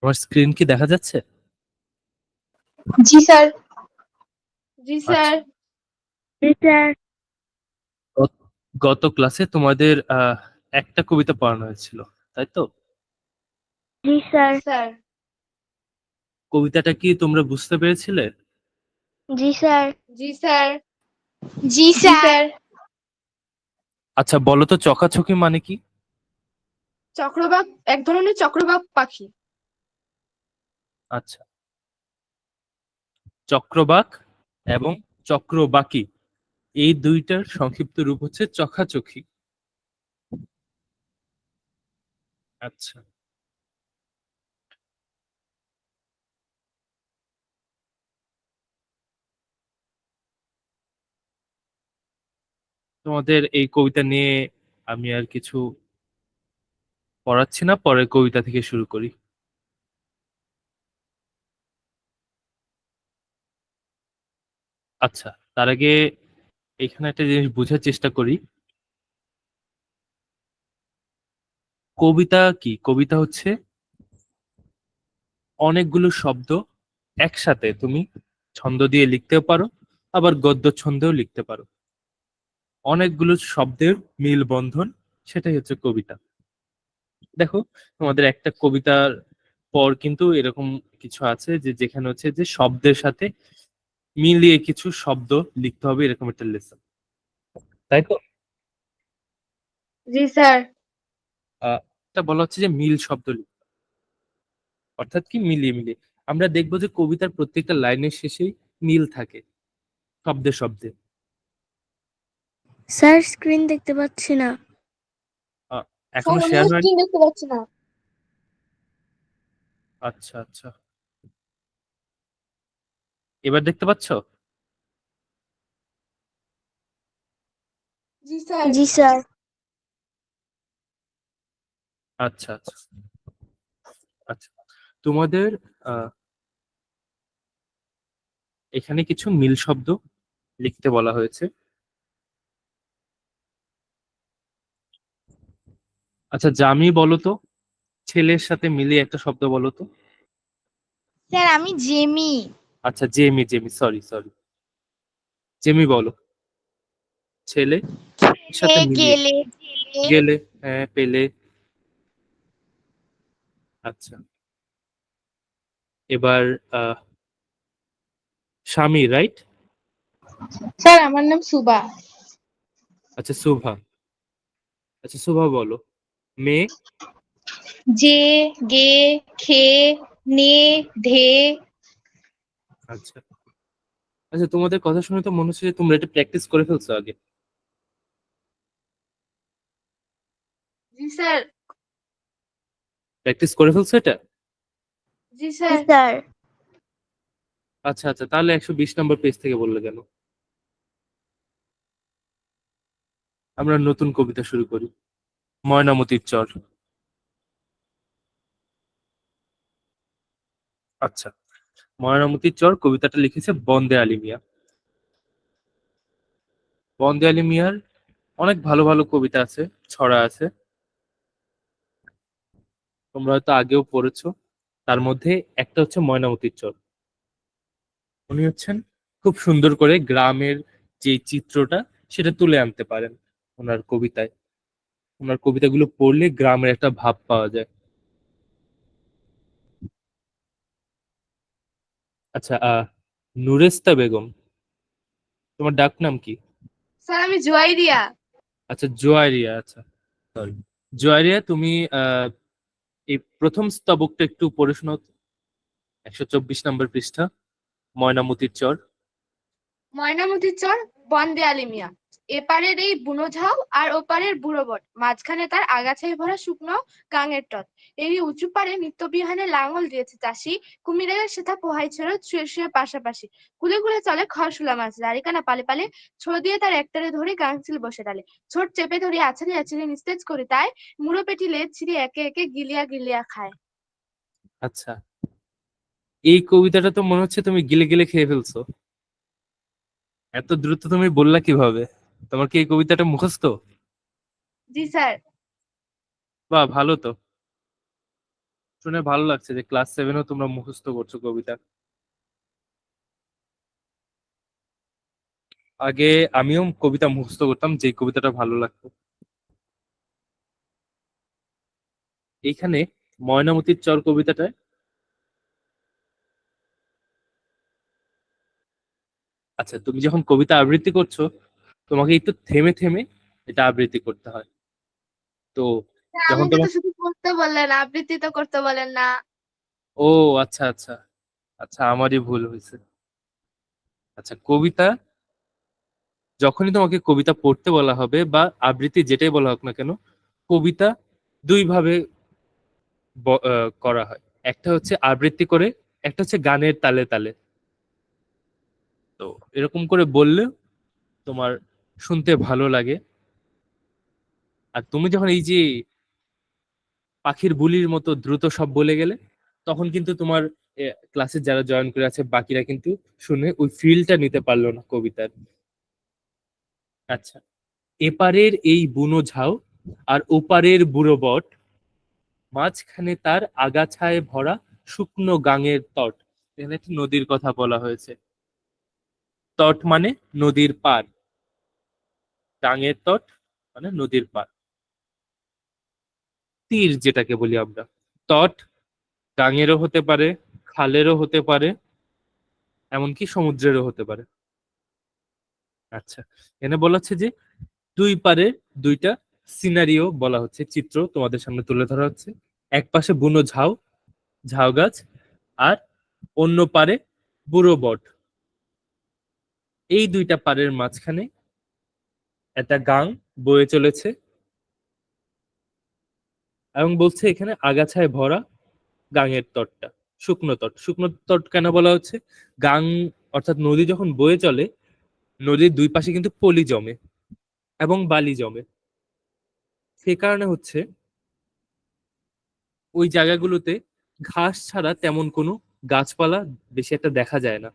আমার স্ক্রিন কি দেখা যাচ্ছে? জি স্যার। জি আচ্ছা। স্যার। জি স্যার। গত ক্লাসে তোমাদের একটা কবিতা পড়ানো হয়েছিল, তাই তো? জি স্যার। স্যার। কবিতাটা কি তোমরা বুঝতে পেরেছিলে? জি স্যার। জি স্যার। জি জি স্যার। স্যার। আচ্ছা, বলো তো চকাচকি মানে কি? চক্রবাক এক ধরনের চক্রবাক পাখি। আচ্ছা, চক্রবাক এবং চক্রবাকি এই দুইটার সংক্ষিপ্ত রূপ হচ্ছে চখাচখি। আচ্ছা, তোমাদের এই কবিতা নিয়ে আমি আর কিছু পড়াচ্ছি না, পরের কবিতা থেকে শুরু করি। আচ্ছা, তার আগে এখানে একটা জিনিস বোঝার চেষ্টা করি। কবিতা কি? কবিতা হচ্ছে অনেকগুলো শব্দ একসাথে তুমি ছন্দ দিয়ে লিখতেও পারো, আবার গদ্য ছন্দেও লিখতে পারো। অনেকগুলো শব্দের মিল বন্ধন, সেটাই হচ্ছে কবিতা। দেখো, তোমাদের একটা কবিতার পর কিন্তু এরকম কিছু আছে যে যেখানে হচ্ছে যে শব্দের সাথে মিলিয়ে কিছু শব্দ লিখতে হবে, এরকম একটা লেসন, তাই তো? জি স্যার। এটা বলা হচ্ছে যে মিল শব্দ লিখতে, অর্থাৎ কি মিলিয়ে মিলিয়ে। আমরা দেখবো যে কবিতার প্রত্যেকটা লাইনের শেষেই মিল থাকে শব্দে শব্দে। স্যার স্ক্রিন দেখতে পাচ্ছি না। আহ, স্যার এখনো আমিও শেয়ার হয়নি? স্ক্রিন দেখতে পাচ্ছি না। আচ্ছা আচ্ছা, এবার দেখতে পাচ্ছো? জি স্যার। জি স্যার। আচ্ছা আচ্ছা আচ্ছা, তোমাদের আহ, এখানে কিছু মিল শব্দ লিখতে বলা হয়েছে। আচ্ছা, জামি বলো তো, ছেলের সাথে মিলিয়ে একটা শব্দ বলো তো। স্যার আমি জেমি। আচ্ছা, Jamie, Jamie, sorry sorry, Jamie বলো। ছেলে এর এ সাথে মিলিয়ে। গেলে জেলে। গেলে, হ্যাঁ, পেলে। আচ্ছা, এবার আহ স্বামী, রাইট? স্যার আমার নাম সুবা। আচ্ছা, শুভা। আচ্ছা, শুভা বলো। মেয়ে। যে, গে, খে, নে, ধে। আচ্ছা আচ্ছা, তোমাদের কথা শুনে তো মনে হচ্ছে যে তোমরা এটা প্র্যাকটিস করে ফেলছো আগে। জি স্যার। প্র্যাকটিস করে ফেলছো এটা? জি জি স্যার। স্যার। আচ্ছা আচ্ছা, তাহলে 120 নম্বর পেজ থেকে বললে কেন? আমরা নতুন কবিতা শুরু করি। ময়নামতির চর। আচ্ছা, ময়নামতির চর কবিতাটা লিখেছে বন্দে আলী মিয়া। বন্দে আলী মিয়ার অনেক ভালো ভালো কবিতা আছে, ছড়া আছে, তোমরা হয়তো আগেও পড়েছো। তার মধ্যে একটা হচ্ছে ময়নামতির চর। উনি হচ্ছেন খুব সুন্দর করে গ্রামের যে চিত্রটা সেটা তুলে আনতে পারেন ওনার কবিতায়। ওনার কবিতাগুলো পড়লে গ্রামের একটা ভাব পাওয়া যায়। আচ্ছা, নুরেস্তা বেগম, তোমার ডাক নাম কি? স্যার আমি জুয়াইরিয়া। আচ্ছা, জোয়ারিয়া, আচ্ছা, সরি। জোয়ারিয়া, তুমি এই প্রথম স্তবকটা একটু পড়ে শোনাও তো। 124 নম্বর পৃষ্ঠা, ময়নামতির চর। ময়নামতির চর, বন্দে আলী মিয়া। এপারের এই বুনো ঝাউ আর ওপারের বুড়ো বট, মাঝখানে তার আগাছায় ভরা শুকনো গাঙের টট। এরই উঁচু পাড়ে নিত্যবিহানে লাঙল দিয়েছে চাষি, কুমিরের সেথা পোহাই ছিল শুয়ে শুয়ে পাশাপাশি। কুলে কুলে চলে খরশুলা মাছ, লারিকানা পালে পালে, ছো দিয়ে তার একটারে ধরে গাংচিল বসে ডালে। ছোট চেপে ধরে আছাড়ি আছাড়ি নিস্তেজ করি তাই, মুড়ো পেটি লেজ ছিঁড়ে একে একে গিলিয়া গিলিয়া খায়। আচ্ছা, এই কবিতাটা তো মনে হচ্ছে তুমি গিলে গিলে খেয়ে ফেলছো। এত দ্রুত তুমি বললা কিভাবে? তোমার কি এই কবিতাটা মুখস্থ? জি স্যার। বাহ, ভালো তো। শুনে ভালো লাগছে যে ক্লাস 7-ও তোমরা মুখস্থ করছো কবিতা। আগে আমিও কবিতা মুখস্থ করতাম, যে কবিতাটা ভালো লাগতো। এইখানে ময়নামতির চর কবিতাটায়, আচ্ছা তুমি যখন কবিতা আবৃত্তি করছো তোমাকে একটু থেমে থেমে এটা আবৃত্তি করতে হয়। তো যখন আমাকে তো তোমার, শুধু পড়তে বললেন, আবৃত্তি তো করতে বলেন না। ও আচ্ছা আচ্ছা, আচ্ছা আমারই ভুল হয়েছে। আচ্ছা কবিতা, যখনই তোমাকে কবিতা পড়তে বলা হবে বা আবৃত্তি যেটাই বলা হোক না কেন, কবিতা দুই ভাবে করা হয়। একটা হচ্ছে আবৃত্তি করে, একটা হচ্ছে গানের তালে তালে। তো এরকম করে বললে তোমার শুনতে ভালো লাগে। আর তুমি যখন এই যে পাখির বুলির মতো দ্রুত সব বলে গেলে, তখন কিন্তু তোমার ক্লাসে যারা জয়েন করে আছে বাকিরা কিন্তু শুনে ওই ফিলটা নিতে পারলো না কবিতার। আচ্ছা, এপারের এই বুনো ঝাউ আর ওপারের বুড়ো বট, মাঝখানে তার আগাছায় ভরা শুকনো গাঙের তট। এখানে একটি নদীর কথা বলা হয়েছে। তট মানে নদীর পার, গাঙের তট মানে নদীর পার। তীর যেটাকে বলি আমরা, তট গাঙেরও হতে পারে, খালেরও হতে পারে, এমনকি সমুদ্রেরও হতে পারে। আচ্ছা, এখানে বলা হচ্ছে যে দুই পারে দুইটা সিনারিও বলা হচ্ছে, চিত্র তোমাদের সামনে তুলে ধরা হচ্ছে। এক পাশে বুনো ঝাউ, ঝাউ গাছ, আর অন্য পারে বুড়ো বট। এই দুইটা পাড়ের মাঝখানে একটা গাং বয়ে চলেছে, এবং বলছে এখানে আগাছায় ভরা গাঙের তটটা শুকনো তট। শুকনো তট কেন বলা হচ্ছে? গাং অর্থাৎ নদী যখন বয়ে চলে, নদীর দুই পাশে কিন্তু পলি জমে এবং বালি জমে। সে কারণে হচ্ছে ওই জায়গাগুলোতে ঘাস ছাড়া তেমন কোনো গাছপালা বেশি একটা দেখা যায় না।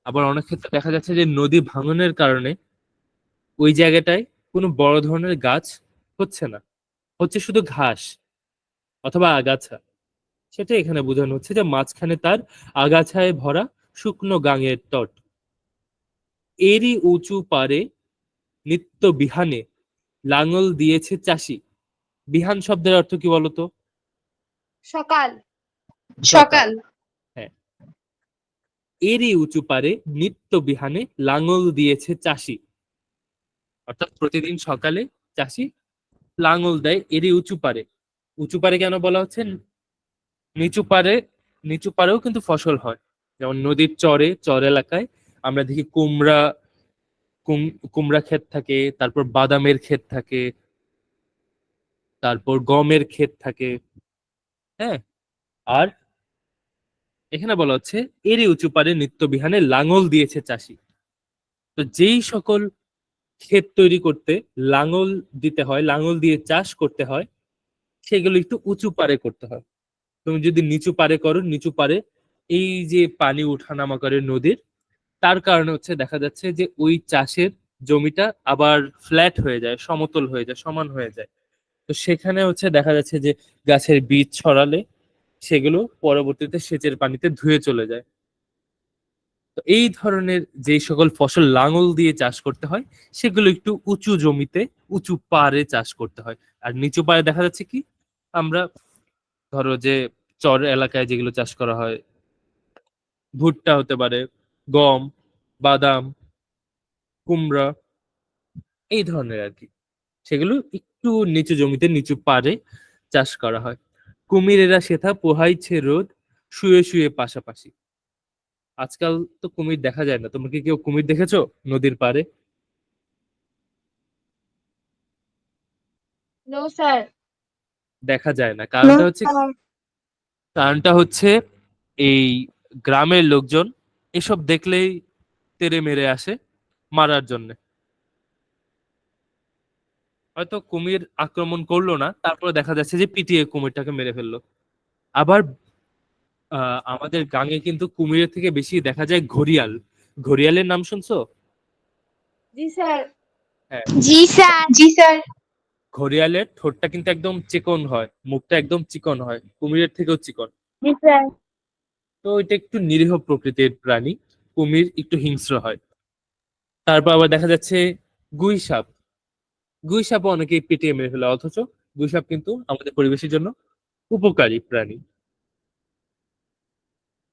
আবার অনেক ক্ষেত্রে দেখা যাচ্ছে যে নদী ভাঙনের কারণে ওই জায়গাটায় কোনো বড় ধরনের গাছ হচ্ছে না, হচ্ছে শুধু ঘাস অথবা আগাছা। সেটা এখানে বোঝানো হচ্ছে যে মাঝখানে তার আগাছায় ভরা শুকনো গাঙের তট। এরই উঁচু পারে নিত্য বিহানে লাঙল দিয়েছে চাষি। বিহান শব্দের অর্থ কি বলতো? সকাল। সকাল। হ্যাঁ, এরই উঁচু পারে নিত্য বিহানে লাঙল দিয়েছে চাষি। অর্থাৎ প্রতিদিন সকালে চাষি লাঙল দেয় এরই উঁচু পারে। উঁচু পারে কেন বলা হচ্ছে? নিচু পারে, নিচু পারেও কিন্তু ফসল হয়। যেমন নদীর চরে, চর এলাকায় আমরা দেখি কুমড়া, কুমড়া ক্ষেত থাকে, তারপর বাদামের ক্ষেত থাকে, তারপর গমের ক্ষেত থাকে। হ্যাঁ, আর এখানে বলা হচ্ছে এরই উঁচু পারে নিত্য বিহানে লাঙল দিয়েছে চাষি। তো যেই সকল ক্ষেত তৈরি করতে লাঙল দিতে হয়, লাঙল দিয়ে চাষ করতে হয়, সেগুলো একটু উঁচু পারে করতে হয়। তুমি যদি নিচু পারে করো, নিচু পারে এই যে পানি উঠানামা করে নদীর, তার কারণে হচ্ছে দেখা যাচ্ছে যে ওই চাষের জমিটা আবার ফ্ল্যাট হয়ে যায়, সমতল হয়ে যায়, সমান হয়ে যায়। তো সেখানে হচ্ছে দেখা যাচ্ছে যে গাছের বীজ ছড়ালে সেগুলো পরবর্তীতে সেচের পানিতে ধুয়ে চলে যায়। তো এই ধরনের যে সকল ফসল লাঙল দিয়ে চাষ করতে হয়, সেগুলো একটু উঁচু জমিতে, উঁচু পাড়ে চাষ করতে হয়। আর নিচু পাড়ে দেখা যাচ্ছে কি, আমরা ধরো যে চর এলাকায় যেগুলো চাষ করা হয়, ভুট্টা হতে পারে, গম, বাদাম, কুমড়া, এই ধরনের আর কি, সেগুলো একটু নিচু জমিতে, নিচু পাড়ে চাষ করা হয়। কুমিরেরা সেথা পোহাইছে রোদ, শুয়ে শুয়ে পাশাপাশি। আজকাল তো কুমির দেখা যায় না, তোমরা কি কেউ কুমির দেখেছো নদীর পাড়ে? No sir. দেখা যায় না, No, কারণটা হচ্ছে এই গ্রামের লোকজন এসব দেখলেই তেড়ে মেরে আসে মারার জন্য। হয়তো কুমির আক্রমণ করলো না, তারপরে দেখা যাচ্ছে যে পিটিয়ে কুমিরটাকে মেরে ফেললো। আবার আমাদের গাঙে কিন্তু কুমিরের থেকে বেশি দেখা যায় ঘড়িয়াল। ঘড়িয়ালের নাম শুনছো? জি স্যার। হ্যাঁ, জি স্যার। জি স্যার। ঘড়িয়ালের ঠোঁটটা কিন্তু একদম চিকন হয়, মুখটা একদম চিকন হয়, কুমিরের থেকেও চিকন। জি স্যার। তো এটা একটু নিরীহ প্রকৃতির প্রাণী, কুমির একটু হিংস্র হয়। তারপর আবার দেখা যাচ্ছে গুই সাপ। গুই সাপও অনেকেই পেটিয়ে মেরে ফেলে, অথচ গুই সাপ কিন্তু আমাদের পরিবেশের জন্য উপকারী প্রাণী।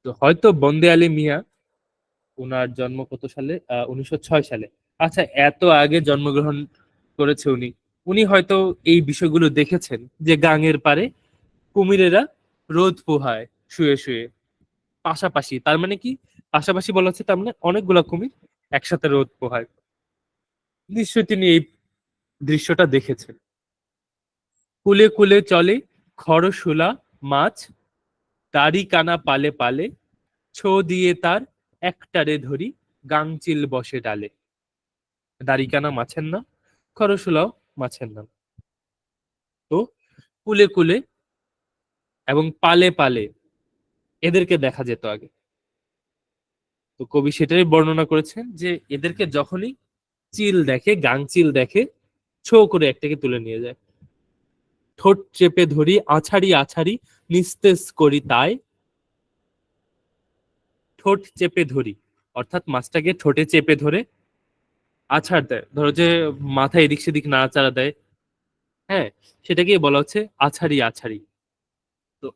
তো হয়তো বন্দে আলী মিয়া, ওনার জন্ম কত সালে? 1906 সালে। আচ্ছা, এত আগে জন্মগ্রহণ করেছে উনি। উনি হয়তো এই বিষয়গুলো দেখেছেন যে গাঙের পাড়ে কুমিরেরা রোদ পোহায় শুয়ে শুয়ে পাশাপাশি। তার মানে কি, পাশাপাশি বলা হচ্ছে তার মানে অনেকগুলা কুমির একসাথে রোদ পোহায়। নিশ্চয়ই তিনি এই দৃশ্যটা দেখেছেন। কুলে কুলে চলে খরশোলা মাছ, দাড়ি কানা পালে পালে, ছো দিয়ে তার একটারে ধরি, গাংচিল বসে ডালে। দাড়িকানা মাছের নাম, খরশোলাও মাছের নাম। তো কুলে কুলে এবং পালে পালে এদেরকে দেখা যেত আগে। তো কবি সেটাই বর্ণনা করেছেন যে এদেরকে যখনই চিল দেখে, গাংচিল দেখে, ছো করে একটাকে তুলে নিয়ে যায়। ঠোঁট চেপে ধরি আছাড়ি আছাড়ি, নিস্তেজ করি তাই। ঠোঁট চেপে ধরি অর্থাৎ মাছটাকে ঠোঁটে চেপে ধরে আছাড় দেয়। ধরো যে মাথা এদিক সেদিক নাড়াচাড়া দেয়, হ্যাঁ, সেটাকেই বলা হচ্ছে আছাড়ি আছাড়ি। তো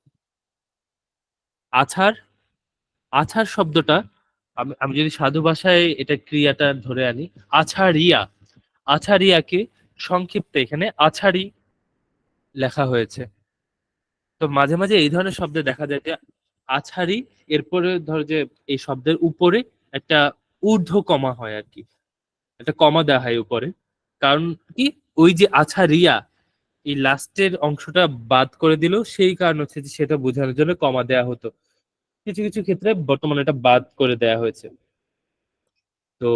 আছাড়, আছাড় শব্দটা আমি আমি যদি সাধু ভাষায় এটা ক্রিয়াটা ধরে আনি, আছাড়িয়া, আছাড়িয়াকে সংক্ষিপ্তে এখানে আছাড়ি লেখা হয়েছে। তো মাঝে মাঝে এই ধরনের শব্দে দেখা যায় যে আছাড়ি, এরপরে ধরো যে এই শব্দের উপরে একটা ঊর্ধ্ব কমা হয় আর কি, একটা কমা দেওয়া হয় উপরে। কারণ কি, ওই যে আছাড়িয়া এই লাস্টের অংশটা বাদ করে দিল, সেই কারণ হচ্ছে যে সেটা বোঝানোর জন্য কমা দেয়া হতো। কিছু কিছু ক্ষেত্রে বর্তমানে এটা বাদ করে দেয়া হয়েছে। তো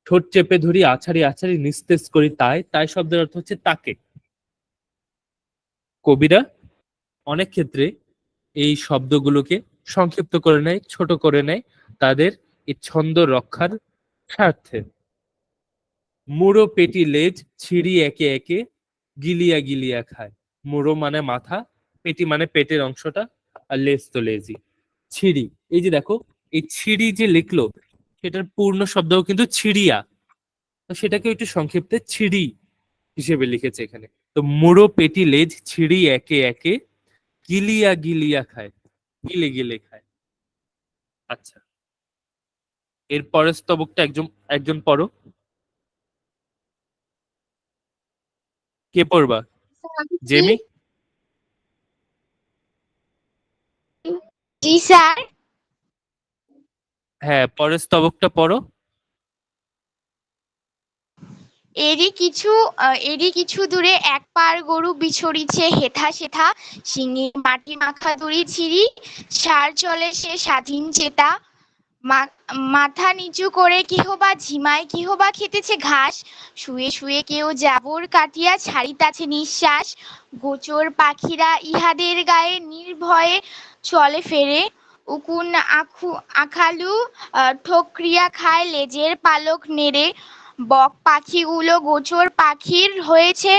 ঠোঁট চেপে ধরি আছাড়ি আছাড়ি, নিস্তেজ করি তাই। তাই শব্দের অর্থ হচ্ছে তাকে। কবিরা অনেক ক্ষেত্রে এই শব্দগুলোকে সংক্ষিপ্ত করে নেয়, ছোট করে নেয় তাদের এই ছন্দ রক্ষার স্বার্থে। মুড়ো পেটি লেজ ছিঁড়ি একে একে, গিলিয়া গিলিয়া খায়। মুড়ো মানে মাথা, পেটি মানে পেটের অংশটা, আর লেজ তো লেজই। ছিঁড়ি, এই যে দেখো, এই ছিঁড়ি যে লিখলো সেটার পূর্ণ শব্দও কিন্তু ছিড়িয়া, তো সেটাকে একটু সংক্ষিপ্তে ছিড়ি হিসেবে লিখেছে এখানে। তো মুড়ো পেটি লেজ ছিঁড়ি একে একে, গিলিয়া গিলিয়া খায়, গিলে গিলে খায়। আচ্ছা, এর পরের স্তবকটা একজন একজন পড়ো। কে পড়বা? স্যার, আমি কি? জেমি? জি স্যার। হ্যাঁ, পরের স্তবকটা পড়ো। এরই কিছু দূরে এক পাড় গরু বিছড়িছে হেথা সেথা, শিঙে মাটি মাখা দড়ি ছিঁড়ি, ষাঁড় চলে সে স্বাধীন চেতা, মাথা নিচু করে কেহবা ঝিমায় কেহবা খেতেছে ঘাস, শুয়ে শুয়ে কেউ জাবর কাটিয়া ছাড়িতাছে নিঃশ্বাস, গোচর পাখিরা ইহাদের গায়ে নির্ভয়ে চলে ফেরে, উকুন আখালু ঠোকরিয়া খায় লেজের পালক নেড়ে, বক পাখিগুলো গোচর পাখির হয়েছে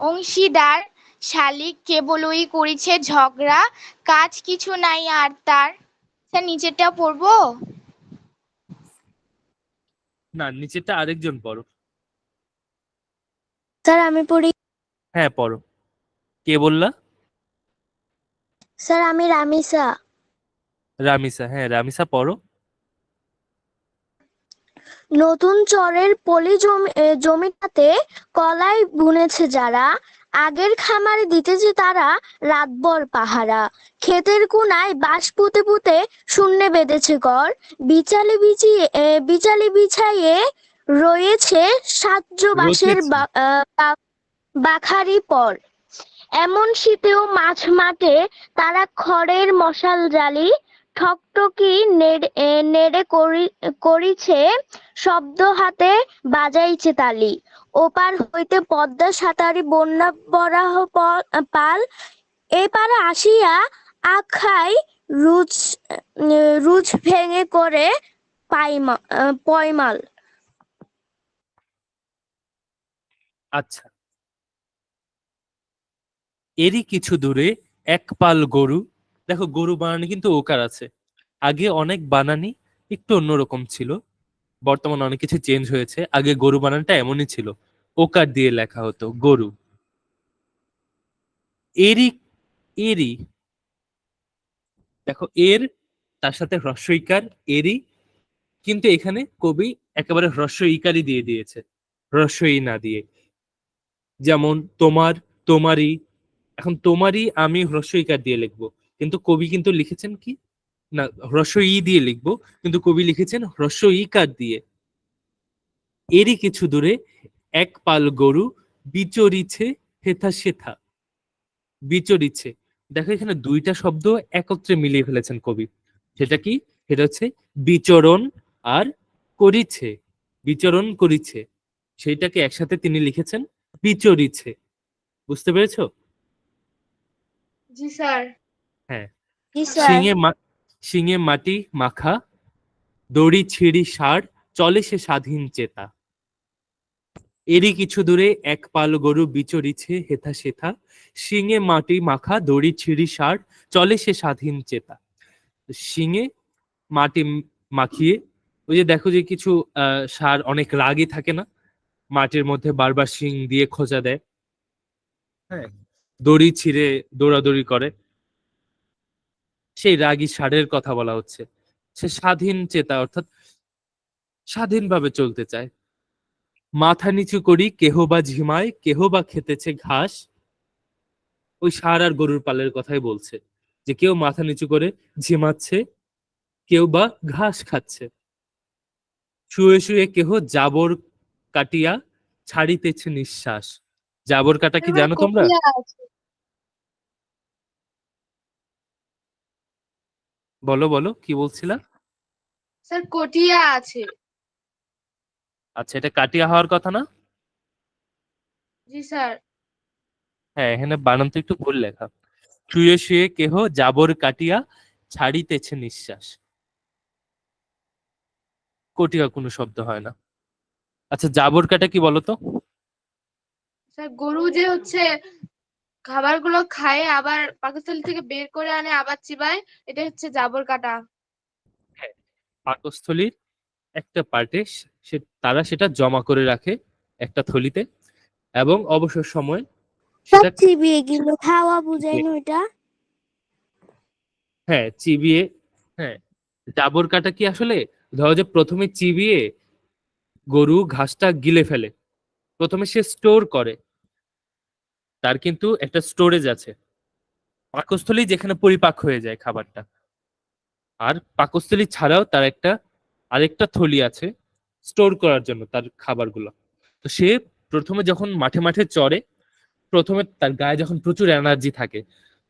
অংশীদার, শালিক কেবলই করিছে ঝগড়া, কাজ কিছু নাই আর তার। স্যার, নিচেরটা পড়বো? না, নিচেরটা আরেকজন পড়ো। স্যার, আমি পড়ি। হ্যাঁ পড়ো। কে বললা? স্যার, আমি রামিসা। রামিসা, হ্যাঁ রামিসা পড়ো। নতুন চরের পলি জমিটাতে কলাই বুনেছে যারা, আগের খামারে দিতেছে তারা রাতভর পাহারা, ক্ষেতের কোনায় বাঁশ পুঁতে পুঁতে শূন্যে বেঁধেছে ঘর, বিচালি বিছাইয়ে রয়েছে সাজ্য বাঁশের রচেছে। বাখারি পর, এমন শীতেও মাঝ মাঠে তারা খড়ের মশাল জ্বালি, ঠকঠকি নেড়ে করিছে শব্দ, হাতে বাজাইছে তালি, ওপার হইতে পদ্মা সাঁতারি বন্যা বরাহ পাল, এপারে আসিয়া আখাই রুচ রুচ ভেঙে করে পয়মাল। আচ্ছা, এরই কিছু দূরে এক পাল গরু, দেখো গরু বানানে কিন্তু ওকার আছে। আগে অনেক বানানি একটু অন্যরকম ছিল, বর্তমানে অনেক কিছু চেঞ্জ হয়েছে। আগে গরু বানানটা এমনই ছিল, ওকার দিয়ে লেখা হতো গরু। এরই এরই দেখো এর, তার সাথে হ্রস্ব ইকার এরই, কিন্তু এখানে কবি একেবারে হ্রস্ব ইকারই দিয়ে দিয়েছে, হ্রস্ব ই না দিয়ে। যেমন তোমার, তোমারই। এখন তোমারই আমি হ্রস্ব ইকার দিয়ে লিখবো, কিন্তু কবি কিন্তু লিখেছেন কি, না হ্রস্ব ই দিয়ে লিখবো, কিন্তু কবি লিখেছেন হ্রস্ব ইকার দিয়ে। এরই কিছু দূরে এক পাল গরু বিচরিছে হেথা সেথা। বিচরিছে, দেখো এখানে দুইটা শব্দ একত্রে মিলিয়ে ফেলেছেন কবি। সেটা কি? সেটা হচ্ছে বিচরণ আর করিছে। বিচরণ করিছে, সেইটাকে একসাথে তিনি লিখেছেন বিচরিছে। বুঝতে পেরেছো? জি স্যার। হ্যাঁ। জি স্যার। শিঙে মাটি মাখা, দড়ি ছিঁড়ি ষাঁড়, চলে সে স্বাধীন চেতা। এরই কিছু দূরে এক পাল গরু বিচরিছে হেথা সেথা, শিঙে মাটি মাখা দড়ি ছিঁড়ি ষাঁড়, চলে সে স্বাধীন চেতা। শিঙে মাটি মাখিয়ে, ওই যে দেখো যে কিছু ষাঁড় অনেক রাগী থাকে না, মাটির মধ্যে বারবার শিং দিয়ে খোঁচা দেয়, হ্যাঁ, দড়ি ছিঁড়ে দৌড়াদৌড়ি করে, সেই রাগী ষাঁড়ের কথা বলা হচ্ছে। সে স্বাধীন চেতা, অর্থাৎ স্বাধীনভাবে চলতে চায়। মাথা নিচু করি কেহ বা ঝিমায়, কেহ বা খেতেছে ঘাস। ওই ষাঁড় আর গরুর পালের কথাই বলছে, যে কেউ মাথা নিচু করে ঝিমাচ্ছে, কেউ বা ঘাস খাচ্ছে। শুয়ে শুয়ে কেহ জাবর কাটিয়া ছাড়িতেছে নিঃশ্বাস। জাবর কাটা কি আমার জানো তোমরা? কপিয়া আছে। বলো বলো কি বলছিলা? স্যার কটিয়া আছে। আচ্ছা, এটা কাটিয়া হওয়ার কথা না? জি স্যার। হ্যাঁ, এখানে বানান তো একটু ভুল লেখা। শুয়ে শুয়ে কেহ জাবর কাটিয়া ছাড়িতেছে নিঃশ্বাস। কটিয়া কোনো শব্দ হয় না। আচ্ছা, জাবর কাটা কি বলো তো? স্যার গরু যে হচ্ছে খাবারগুলো খায় আবার পাকস্থলী থেকে বের করে আনে আবার চিবায়, এটা হচ্ছে জাবর কাটা। হ্যাঁ, পাকস্থলীর একটা পার্টে তারা সেটা জমা করে রাখে একটা থলিতে, এবং অবসর সময় সেটা চিবিয়ে গেল খাওয়া বুঝাই না এটা। হ্যাঁ চিবিয়ে, হ্যাঁ। জাবর কাটা কি আসলে, ধরো যে প্রথমে চিবিয়ে গরু ঘাসটা গিলে ফেলে, প্রথমে সে স্টোর করে, তার কিন্তু একটা স্টোরেজ আছে, পাকস্থলী যেখানে পরিপাক হয়ে যায় খাবারটা। আর পাকস্থলী ছাড়াও তার একটা আরেকটা থলি আছে স্টোর করার জন্য তার খাবারগুলো। তো সে প্রথমে যখন মাঠে মাঠে চড়ে, প্রথমে তার গায়ে যখন প্রচুর এনার্জি থাকে,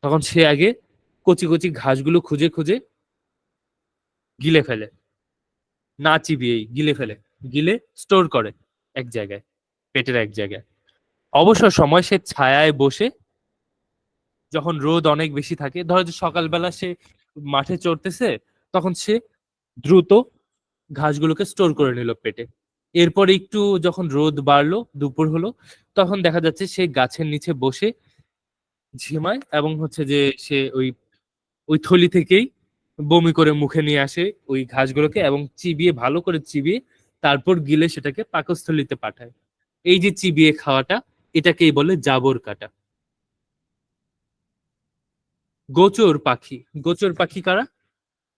তখন সে আগে কচি কচি ঘাসগুলো খুঁজে খুঁজে গিলে ফেলে, না চিবিয়েই গিলে ফেলে, গিলে স্টোর করে এক জায়গায়, পেটের এক জায়গায়। অবসর সময় সে ছায়ায় বসে, যখন রোদ অনেক বেশি থাকে, ধরো যে সকালবেলা সে মাঠে চড়তেছে, তখন সে দ্রুত ঘাসগুলোকে স্টোর করে নিল পেটে। এরপর একটু যখন রোদ বাড়লো, দুপুর হলো, তখন দেখা যাচ্ছে সে গাছের নিচে বসে ঝিমায়, এবং হচ্ছে যে সে ওই ওই থলি থেকেই বমি করে মুখে নিয়ে আসে ওই ঘাসগুলোকে, এবং চিবিয়ে ভালো করে চিবিয়ে তারপর গিলে সেটাকে পাকস্থলীতে পাঠায়। এই যে চিবিয়ে খাওয়াটা, এটাকেই বলে জাবর কাটা। গোচর পাখি, গোচর পাখি কারা?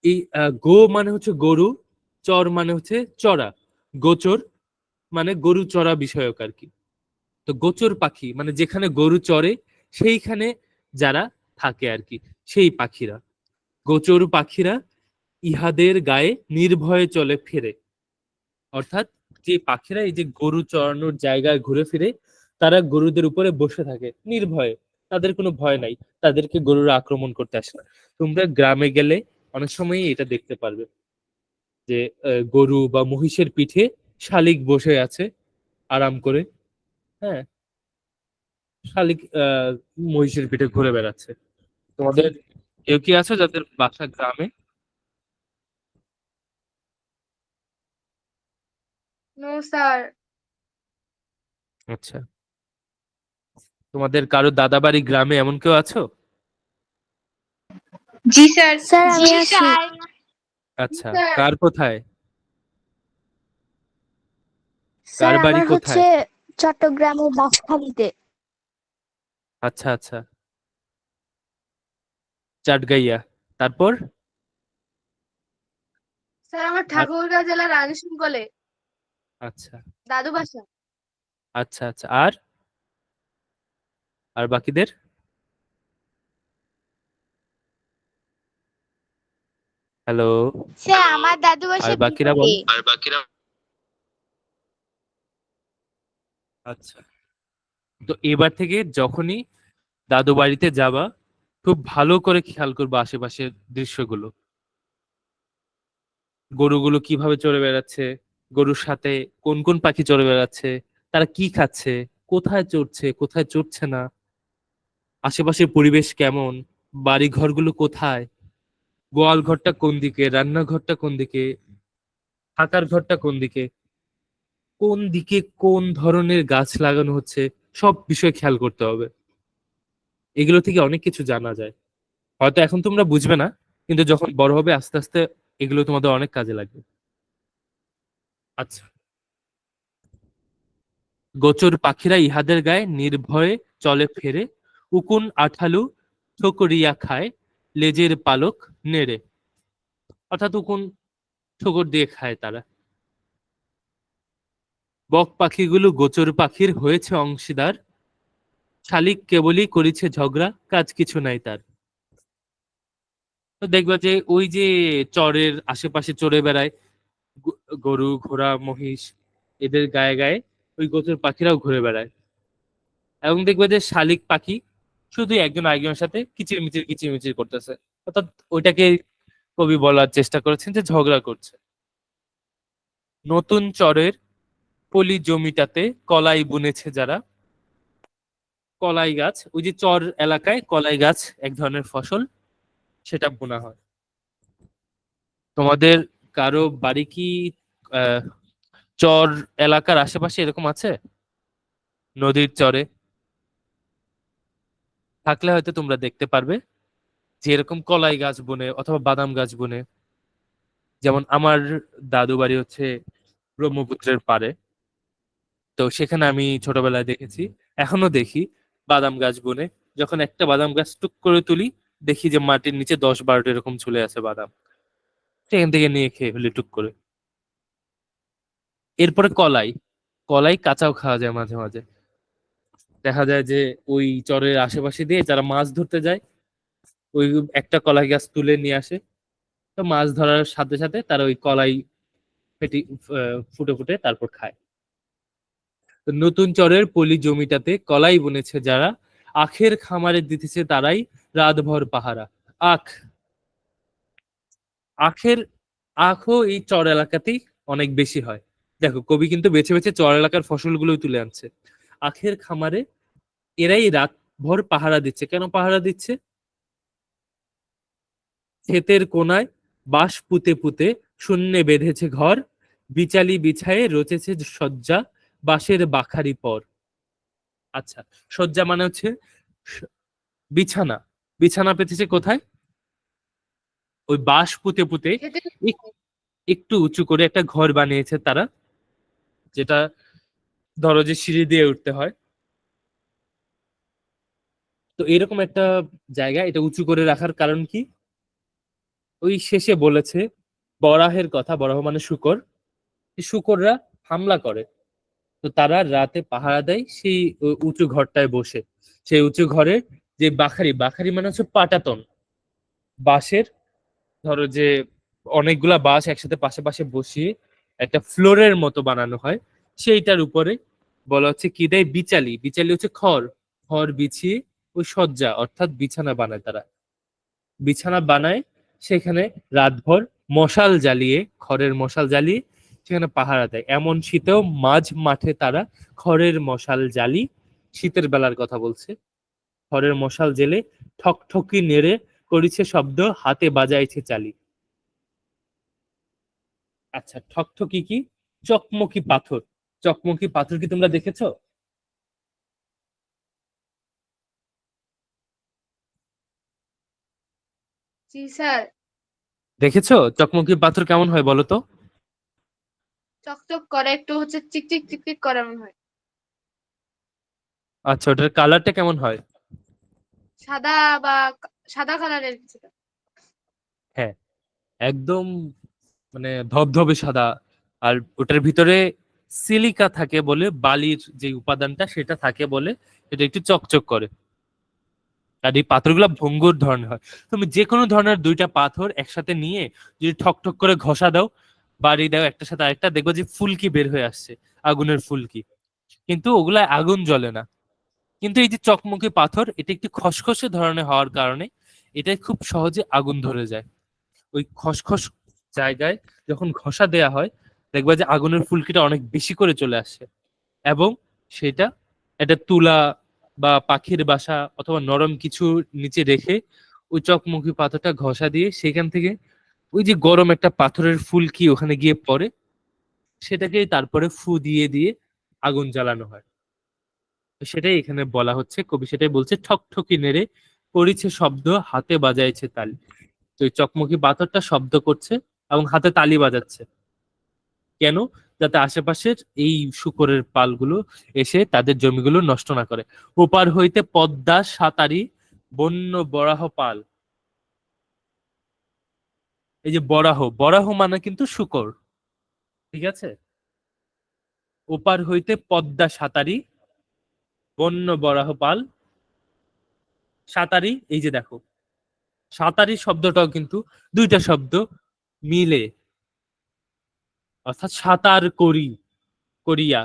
এই গো মানে হচ্ছে গরু, চর মানে হচ্ছে চড়া, গোচর মানে গরু চড়া বিষয়ক আর কি। তো গোচর পাখি মানে যেখানে গরু চড়ে সেইখানে যারা থাকে আর কি, সেই পাখিরা গোচর পাখিরা, ইহাদের গায়ে নির্ভয়ে চলে ফিরে। অর্থাৎ যে পাখিরা এই যে গরু চড়ানোর জায়গায় ঘুরে ফিরে, তারা গরুদের উপরে বসে থাকে নির্ভয়ে, তাদের কোনো ভয় নাই, তাদেরকে গরুরা আক্রমণ করতে আসে না। তোমরা গ্রামে গেলে অনেক সময়ই এটা দেখতে পারবে, যে গরু বা মহিষের পিঠে শালিক বসে আছে আরাম করে, হ্যাঁ, শালিক মহিষের পিঠে ঘুরে বেড়াচ্ছে। তোমাদের কেউ কি আছে যাদের বাসা গ্রামে? No sir. আচ্ছা, তোমাদের কারো দাদাবাড়ি গ্রামে এমন কেউ আছো? জি স্যার। স্যার আমি জি আছি। স্যার। আচ্ছা, স্যার। কার কোথায়? স্যার কার বাড়ি আমার হচ্ছে কোথায়? চট্টগ্রামের বাঁশখালীতে। আচ্ছা আচ্ছা, চাটগাইয়া। তারপর? স্যার আমার আর ঠাকুরগাঁও জেলার রানীশঙ্কলে আচ্ছা দাদু বাসা। আচ্ছা আচ্ছা, আর আর বাকিদের? হ্যালো, স্যার আমার দাদু আর বাসা বাকিরা বিলেতে। বলো। আচ্ছা, তো এবার থেকে যখনই দাদু বাড়িতে যাবা, খুব ভালো করে খেয়াল করবা আশেপাশের দৃশ্যগুলো। গরুগুলো কিভাবে চড়ে বেড়াচ্ছে, গরুর সাথে কোন কোন পাখি চড়ে বেড়াচ্ছে, তারা কি খাচ্ছে, কোথায় চড়ছে কোথায় চড়ছে না, আশেপাশের পরিবেশ কেমন, বাড়ি ঘরগুলো কোথায়, গোয়াল ঘরটা কোন দিকে, রান্নাঘরটা কোন দিকে, থাকার ঘরটা কোন দিকে, কোন দিকে কোন ধরনের গাছ লাগানো হচ্ছে, সব বিষয় খেয়াল করতে হবে। এগুলো থেকে অনেক কিছু জানা যায়। হয়তো এখন তোমরা বুঝবে না, কিন্তু যখন বড় হবে আস্তে আস্তে এগুলো তোমাদের অনেক কাজে লাগবে। আচ্ছা, গোচর পাখিরা ইহাদের গায়ে নির্ভয়ে চলে ফেরে, উকুন আঠালু ঠোকরিয়া খায়, লেজের পালক নেড়ে। অর্থাৎ উকুন ঠোকর দিয়ে খায় তারা। বক পাখিগুলো গোচর পাখির হয়েছে অংশীদার, শালিক কেবলই করেছে ঝগড়া, কাজ কিছু নাই তার। তো দেখবা যে ওই যে চরের আশেপাশে চড়ে বেড়ায় গরু ঘোড়া মহিষ, এদের গায়ে গায়ে ওই গোচর পাখিরাও ঘুরে বেড়ায়। এবং দেখবে যে শালিক পাখি শুধু একজন আরেকজনের সাথে কিচিরমিচির কিচিরমিচির করতেছে, অর্থাৎ ওইটাকে কবি বলার চেষ্টা করেছেন যে ঝগড়া করছে। নতুন চরের পলি জমিটাতে কলাই বুনেছে যারা। কলাই গাছ, ওই যে চর এলাকায় কলাই গাছ এক ধরনের ফসল, সেটা বোনা হয়। তোমাদের কারো বাড়ি কি আহ চর এলাকার আশেপাশে এরকম আছে, নদীর চরে? থাকলে হয়তো তোমরা দেখতে পারবে যে এরকম কলাই গাছ বনে অথবা বাদাম গাছ বনে। যেমন আমার দাদু বাড়ি হচ্ছে ব্রহ্মপুত্রের পাড়ে, তো সেখানে আমি ছোটবেলায় দেখেছি, এখনো দেখি বাদাম গাছ বনে। যখন একটা বাদাম গাছ টুক করে তুলি, দেখি যে মাটির নিচে 10-12টা এরকম ঝুলে আছে বাদাম, সেখান থেকে নিয়ে খেয়ে ফেলি টুক করে। এরপরে কলাই, কলাই কাঁচাও খাওয়া যায় মাঝে মাঝে। দেখা যায় যে ওই চরের আশেপাশে দিয়ে যারা মাছ ধরতে যায়, ওই একটা কলাই গাছ তুলে নিয়ে আসে, তো মাছ ধরার সাথে সাথে তারা ওই কলাই ফেটি ফুটে ফুটে তারপর খায়। তো নতুন চরের পলি জমিটাতে কলাই বুনেছে যারা, আখের খামারে দিতেছে তারাই রাতভর পাহারা। আখ, আখের আখও এই চর এলাকাতেই অনেক বেশি হয়। দেখো কবি কিন্তু বেছে বেছে চর এলাকার ফসলগুলোই তুলে আনছে। আখের খামারে এরাই রাতভর পাহারা দিচ্ছে। কেন পাহারা দিচ্ছে? ক্ষেতের কোনায় বাঁশ পুঁতে পুঁতে শূন্যে বেঁধেছে ঘর, বিচালি বিছায়ে রচেছে শয্যা, বাঁশের বাখারি পর। আচ্ছা, শয্যা মানে হচ্ছে স- বিছানা। বিছানা পেতেছে কোথায়? ওই বাঁশ পুঁতে পুঁতে খেতে। একটু উঁচু করে একটা ঘর বানিয়েছে তারা, যেটা ধরো যে সিঁড়ি দিয়ে উঠতে হয়। তো এরকম একটা জায়গা এটা উঁচু করে রাখার কারণ কি? ওই শেষে বলেছে বরাহের কথা, বরাহ মানে শুকর, এই শুকররা হামলা করে, তো তারা রাতে পাহারা দেয় সেই উঁচু ঘরটায় বসে। সেই উঁচু ঘরে যে বাখারি, বাখারি মানে হচ্ছে পাটাতন, বাঁশের, ধরো যে অনেকগুলা বাঁশ একসাথে পাশে পাশে বসিয়ে একটা ফ্লোরের মতো বানানো হয়, সেইটার উপরে বলা হচ্ছে কি দেয়, বিচালি। বিচালি হচ্ছে খড়, খড় বিছিয়ে ওই সজ্জা অর্থাৎ বিছানা বানায় তারা। বিছানা বানায়, সেখানে রাতভর মশাল জ্বালিয়ে, খড়ের মশাল জ্বালিয়ে সেখানে পাহারা দেয়। এমন শীতেও মাঝ মাঠে তারা খড়ের মশাল জ্বালি, শীতের বেলার কথা বলছে, খড়ের মশাল জেলে ঠকঠকি নেড়ে করিছে শব্দ, হাতে বাজাইছে চালি। আচ্ছা, ঠকঠকি কি? চকমকি পাথর। চকমকি পাথর কি তোমরা দেখেছো? জি স্যার। দেখেছো চকমকি পাথর কেমন হয় বলো তো? চকচক করে, একটু হচ্ছে চিকচিক চিকচিক করে মনে হয়। আচ্ছা, ওটার কালারটা কেমন হয়? সাদা বা সাদা কালারের কিছুটা। হ্যাঁ, একদম মানে ধবধবে সাদা। আর ওটার ভিতরে সিলিকা থাকে বলে, বালির যে উপাদানটা সেটা থাকে বলে এটা একটু চকচক করে। আর এই পাথরগুলো ভঙ্গুর ধরনের হয়। তুমি যে কোনো ধরনের দুইটা পাথর একসাথে নিয়ে যদি ঠক ঠক করে ঘষা দাও, বাড়ি দাও একটার সাথে আরেকটা, দেখবো যে ফুলকি বের হয়ে আসছে, আগুনের ফুলকি। কিন্তু ওগুলা আগুন জ্বলে না। কিন্তু এই যে চকমকি পাথর, এটা একটু খসখসে ধরনের হওয়ার কারণে এটা খুব সহজে আগুন ধরে যায়। ওই খসখস জায়গায় যখন ঘষা দেয়া হয়, দেখবা যে আগুনের ফুলকিটা অনেক বেশি করে চলে আসে। এবং সেটা একটা তুলা বা পাখির বাসা অথবা নরম কিছু নিচে রেখে ওই চকমকি পাথরটা ঘষা দিয়ে সেখান থেকে ওই যে গরম একটা পাথরের ফুলকি ওখানে গিয়ে পড়ে, সেটাকেই তারপরে ফু দিয়ে দিয়ে আগুন জ্বালানো হয়। তো সেটাই এখানে বলা হচ্ছে, কবি সেটাই বলছে, ঠকঠকি নেড়ে করিছে শব্দ, হাতে বাজাইছে তালি। তো এই চকমকি পাথরটা শব্দ করছে এবং হাতে তালি বাজাচ্ছে। কেন? যাতে আশেপাশের এই শূকরের পালগুলো এসে তাদের জমিগুলো নষ্ট না করে। ওপার হইতে পদ্মা সাতারি বন্য বরাহ পাল। এই যে বরাহ, বরাহ মানে কিন্তু শূকর, ঠিক আছে? ওপার হইতে পদ্মা সাতারি বন্য বরাহ পাল। সাতারি, এই যে দেখো, সাঁতারি শব্দটাও কিন্তু দুইটা শব্দ মিলে, অর্থাৎ সাঁতার করি, করিয়া,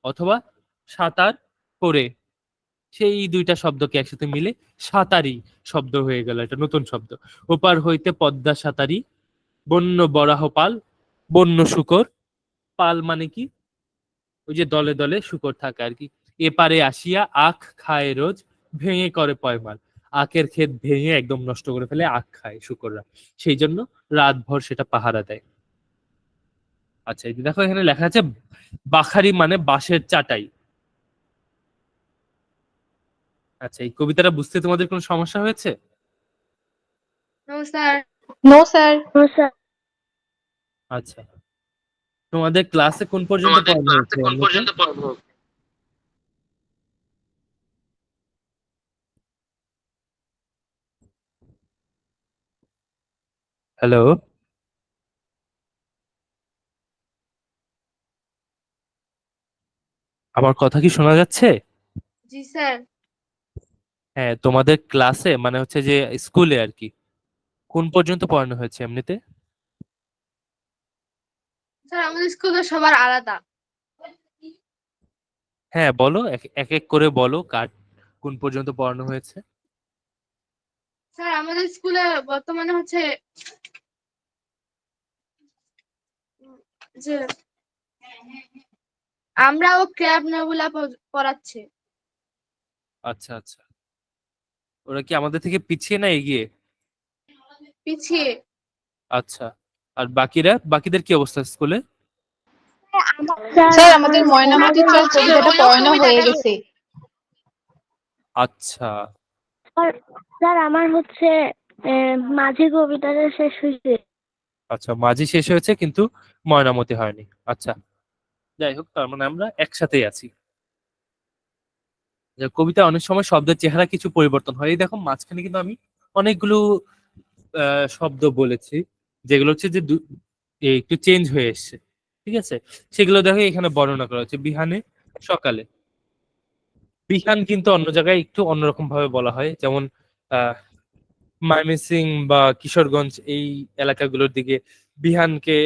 অথবা সাঁতার করে, সেই দুইটা শব্দকে একসাথে মিলে সাঁতারি শব্দ হয়ে গেল, এটা নতুন শব্দ। ওপার হইতে পদ্মা সাঁতারি বন্য বরাহ পাল, বন্য শূকর। পাল মানে কি? ওই যে দলে দলে শূকর থাকে আর কি। এপারে আসিয়া আখ খায় রোজ, ভেঙে করে পয়মাল। আখের ক্ষেত ভেঙে একদম নষ্ট করে ফেলে, আখ খায় শূকররা, সেই জন্য রাতভর সেটা পাহারা দেয়। আচ্ছা, এই যে দেখো এখানে লেখা আছে বাখারি মানে বাঁশের চাটাই। আচ্ছা, এই কবিতাটা বুঝতে তোমাদের কোনো সমস্যা হয়েছে? No sir. No sir. ও স্যার, আচ্ছা, তোমাদের ক্লাসে কোন পর্যন্ত তোমাদের পড়ানো ক্লাসে হয়েছে কোন এমনিতে? পর্যন্ত পড়ানো হয়েছে? হ্যালো, আমার কথা কি শোনা যাচ্ছে? জি স্যার। হ্যাঁ, তোমাদের ক্লাসে মানে হচ্ছে যে স্কুলে আর কি কোন পর্যন্ত পড়ানো হয়েছে এমনিতে? স্যার আমাদের স্কুলে সবার আলাদা। হ্যাঁ বলো, এক এক এক করে বলো কার কোন পর্যন্ত পড়ানো হয়েছে। স্যার আমাদের স্কুলে বর্তমানে হচ্ছে যে আমরাও ক্র্যাব নেবুলা পড়াচ্ছে। আচ্ছা আচ্ছা, ওরা কি আমাদের থেকে পিছিয়ে না এগিয়ে? পিছিয়ে। আচ্ছা, আর বাকিরা, বাকিদের কি অবস্থা স্কুলে? স্যার আমাদের আমাদের ময়নামতি চর হচ্ছে কবিতাটা পড়ানো হয়ে গেছে। আচ্ছা স্যার আমার হচ্ছে মাঝি কবিতাটা শেষ হয়েছে। আচ্ছা, মাঝি শেষ হয়েছে কিন্তু ময়নামতি হয়নি। আচ্ছা, যাই হোক, তার মানে আমরা একসাথেই আছি। যে কবিতা অনেক সময় শব্দের চেহারা কিছু পরিবর্তন হয়, এই দেখো মাঝখানে কিন্তু আমি অনেকগুলো শব্দ বলেছি যেগুলো হচ্ছে যে একটু চেঞ্জ হয়ে এসছে, ঠিক আছে? সেগুলো দেখো এখানে বর্ণনা করা হচ্ছে। বিহানে, সকালে। বিহান কিন্তু অন্য জায়গায় একটু অন্যরকম ভাবে বলা হয়, যেমন আহ ময়মনসিং বা কিশোরগঞ্জ এই এলাকাগুলোর দিকে বিহানকে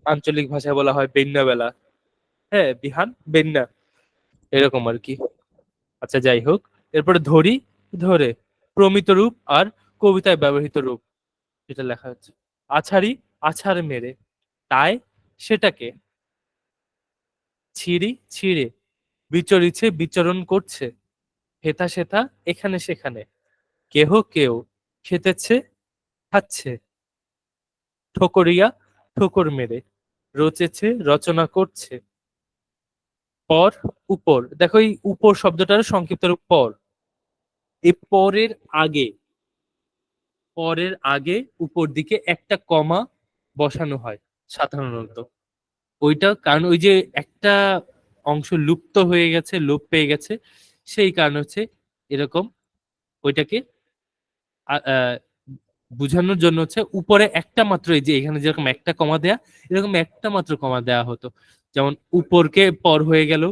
আঞ্চলিক ভাষায় বলা হয় বেন্যা বেলা। হ্যাঁ, বিহান বেন্যা, এরকম আর কি। আচ্ছা, যাই হোক, এরপরে ধরি, ধরে, প্রমিত রূপ আর কবিতায় ব্যবহৃত রূপ, যেটা লেখা হচ্ছে। আছাড়ি, আছাড় মেরে, তাই সেটাকে, ছিঁড়ি, ছিঁড়ে, বিচরিছে, বিচরণ করছে, হেথা সেথা, এখানে সেখানে, কেহ কেউ, খেতেছে, খাচ্ছে, ঠোকরিয়া, ঠোকর মেরে, রচেছে, রচনা করছে, পর, উপর। দেখো এই উপর শব্দটার সংক্ষিপ্ত রূপ পর। এই পরের আগে, পরের আগে উপর দিকে একটা কমা বসানো হয় সাধারণত। ওইটা কারণ ওই যে একটা অংশ লুপ্ত হয়ে গেছে, লোপ পেয়ে গেছে, সেই কারণ হচ্ছে এরকম ওইটাকে বোঝানোর জন্য হচ্ছে উপরে একটা মাত্র, এই যে এখানে যেরকম একটা কমা দেয়া, এরকম একটা মাত্র কমা দেয়া হতো। যেমন উপরকে পর হয়ে গেল,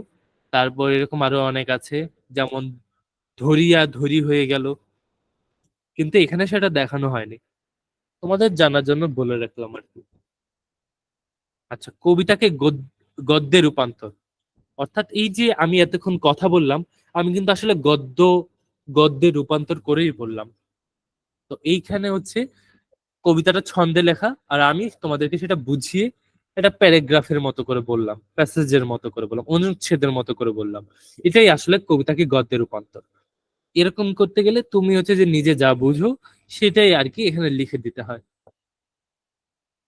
তারপর এরকম আরো অনেক আছে, যেমন ধরিয়া ধরি হয়ে গেল, কিন্তু এখানে সেটা দেখানো হয়নি। তোমাদের জানার জন্য বলে রাখলাম আর কি। আচ্ছা, কবিতাকে গদ্যে রূপান্তর, অর্থাৎ এই যে আমি এতক্ষণ কথা বললাম, আমি কিন্তু আসলে গদ্যে রূপান্তর করেই বললাম। তো এইখানে হচ্ছে কবিতাটা ছন্দে লেখা, আর আমি তোমাদেরকে সেটা বুঝিয়ে এটা প্যারাগ্রাফের মতো করে বললাম, প্যাসেজের মতো করে বললাম, অনুচ্ছেদের মতো করে বললাম। এটাই আসলে কবিতাকে গদ্যে রূপান্তর। এরকম করতে গেলে তুমি হচ্ছে যে নিজে যা বুঝো সেটাই আর কি এখানে লিখে দিতে হয়।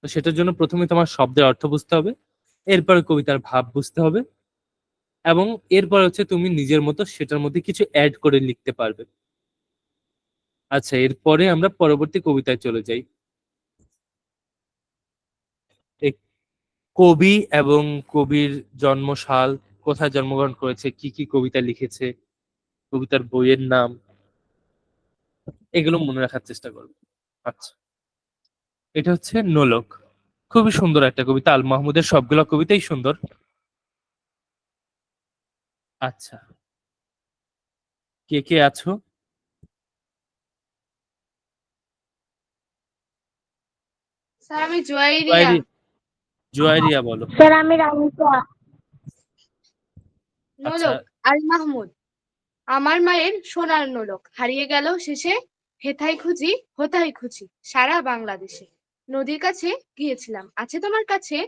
তো সেটার জন্য প্রথমে তোমার শব্দের অর্থ বুঝতে হবে, এরপরে কবিতার ভাব বুঝতে হবে, এবং এরপর হচ্ছে তুমি নিজের মতো সেটার মধ্যে কিছু অ্যাড করে লিখতে পারবে। আচ্ছা, এরপরে আমরা পরবর্তী কবিতায় চলে যাই। এই কবি এবং কবির জন্মসাল, কোথায় জন্মগ্রহণ করেছে, কি কি কবিতা লিখেছে, কবিতার বইয়ের নাম, এগুলো মনে রাখার চেষ্টা করবো। আচ্ছা, এটা হচ্ছে নোলক। খুবই সুন্দর একটা কবিতা, আল মাহমুদের সবগুলো কবিতাই সুন্দর। আচ্ছা, কে কে আছো? স্যার আমি জুয়াইরিয়া। জুয়াইরি- জুয়াইরিয়া বলো। স্যার আমি রামিতা। আচ্ছা, নোলক আল মাহমুদ। আমার মায়ের সোনার নোলক হারিয়ে গেল শেষে, হেথায় খুঁজি হোথায় খুঁজি সারা বাংলাদেশে। নদীর কাছে গিয়েছিলাম, আছে তোমার কাছে,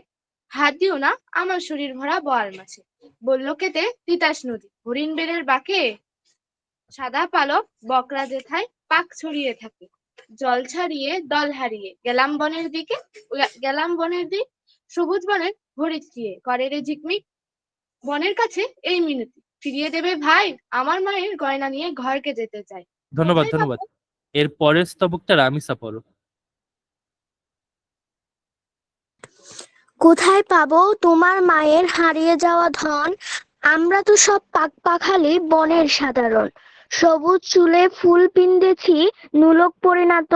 হাত দিও না আমার শরীর ভরা বোয়াল মাছে। বলল কেটে তিতাস নদী হরিণ বেড়ের বাঁকে, সাদা পালক বকরা যেথায় পাক ছড়িয়ে থাকে। জল ছাড়িয়ে দল হারিয়ে গেলাম বনের দিক, সবুজ বনের হরিৎ দিয়ে করে রে ঝিকমিক। বনের কাছে এই মিনতি ফিরিয়ে দেবে ভাই, আমার মায়ের গয়না নিয়ে ঘরকে যেতে চাই। ধন্যবাদ কোথায় ধন্যবাদ। পাবো? এর পরের স্তবকটা রামিসা পড়ো। কোথায় পাবো তোমার মায়ের হারিয়ে যাওয়া ধন? আমরা তো সব পাখপাখালি বনের সাধারণ। সবুজ চুলে ফুল পিন্দেছি নুলক পরিণত,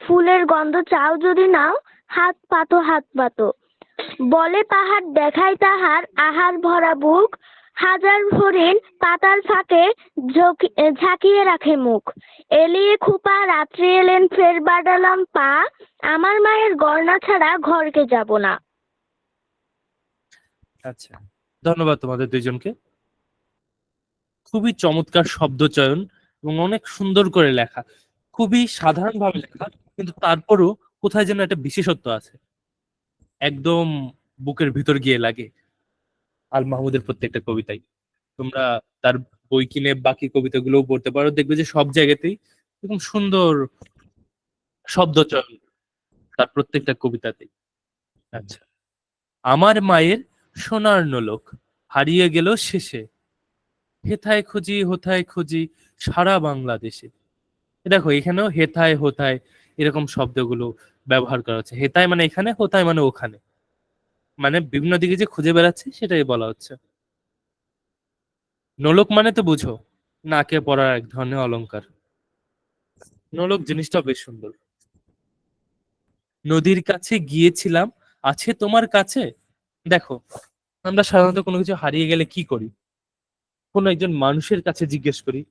ফুলের গন্ধ চাও যদি নাও, হাত পাতো হাত পাতো। বলে পাহাড় দেখায় তাহার আহার ভরা বুক, হাজার হরিণ পাতার ফাঁকে ঝাঁকিয়ে রাখে মুখ। এলিয়ে খোপা রাত্রি এলেন ফের বাড়ালাম পা, আমার মায়ের গয়না ছাড়া ঘরকে যাব না। আচ্ছা, ধন্যবাদ তোমাদের দুইজনকে। খুবই চমৎকার শব্দ চয়ন এবং অনেক সুন্দর করে লেখা, খুবই সাধারণ ভাবে লেখা, কিন্তু তারপরও কোথায় যেন একটা বিশেষত্ব আছে, একদম বুকের ভিতর গিয়ে লাগে আল মাহমুদের প্রত্যেকটা কবিতাই। তোমরা তার বই কিনে বাকি কবিতাগুলোও পড়তে পারো, দেখবে যে সব জায়গাতেই এরকম সুন্দর শব্দ চয়ন তার প্রত্যেকটা কবিতাতেই। আচ্ছা, আমার মায়ের সোনার নোলক হারিয়ে গেল শেষে, হেথায় খুঁজি হোথায় খুঁজি সারা বাংলাদেশে। দেখো এখানেও হেথায় হোথায় এরকম শব্দগুলো ব্যবহার করা হচ্ছে। হেথায় মানে এখানে, হোথায় মানে ওখানে, মানে বিভিন্ন দিকে যে খুঁজে বেড়াচ্ছে সেটাই বলা হচ্ছে। নোলক মানে তো বুঝো, নাকে পড়ার এক ধরনের অলংকার। নোলক জিনিসটা বেশ সুন্দর। নদীর কাছে গিয়েছিলাম, আছে তোমার কাছে। দেখো, আমরা সাধারণত কোনো কিছু হারিয়ে গেলে কি করি? কোনো একজন মানুষের কাছে জিজ্ঞেস করি,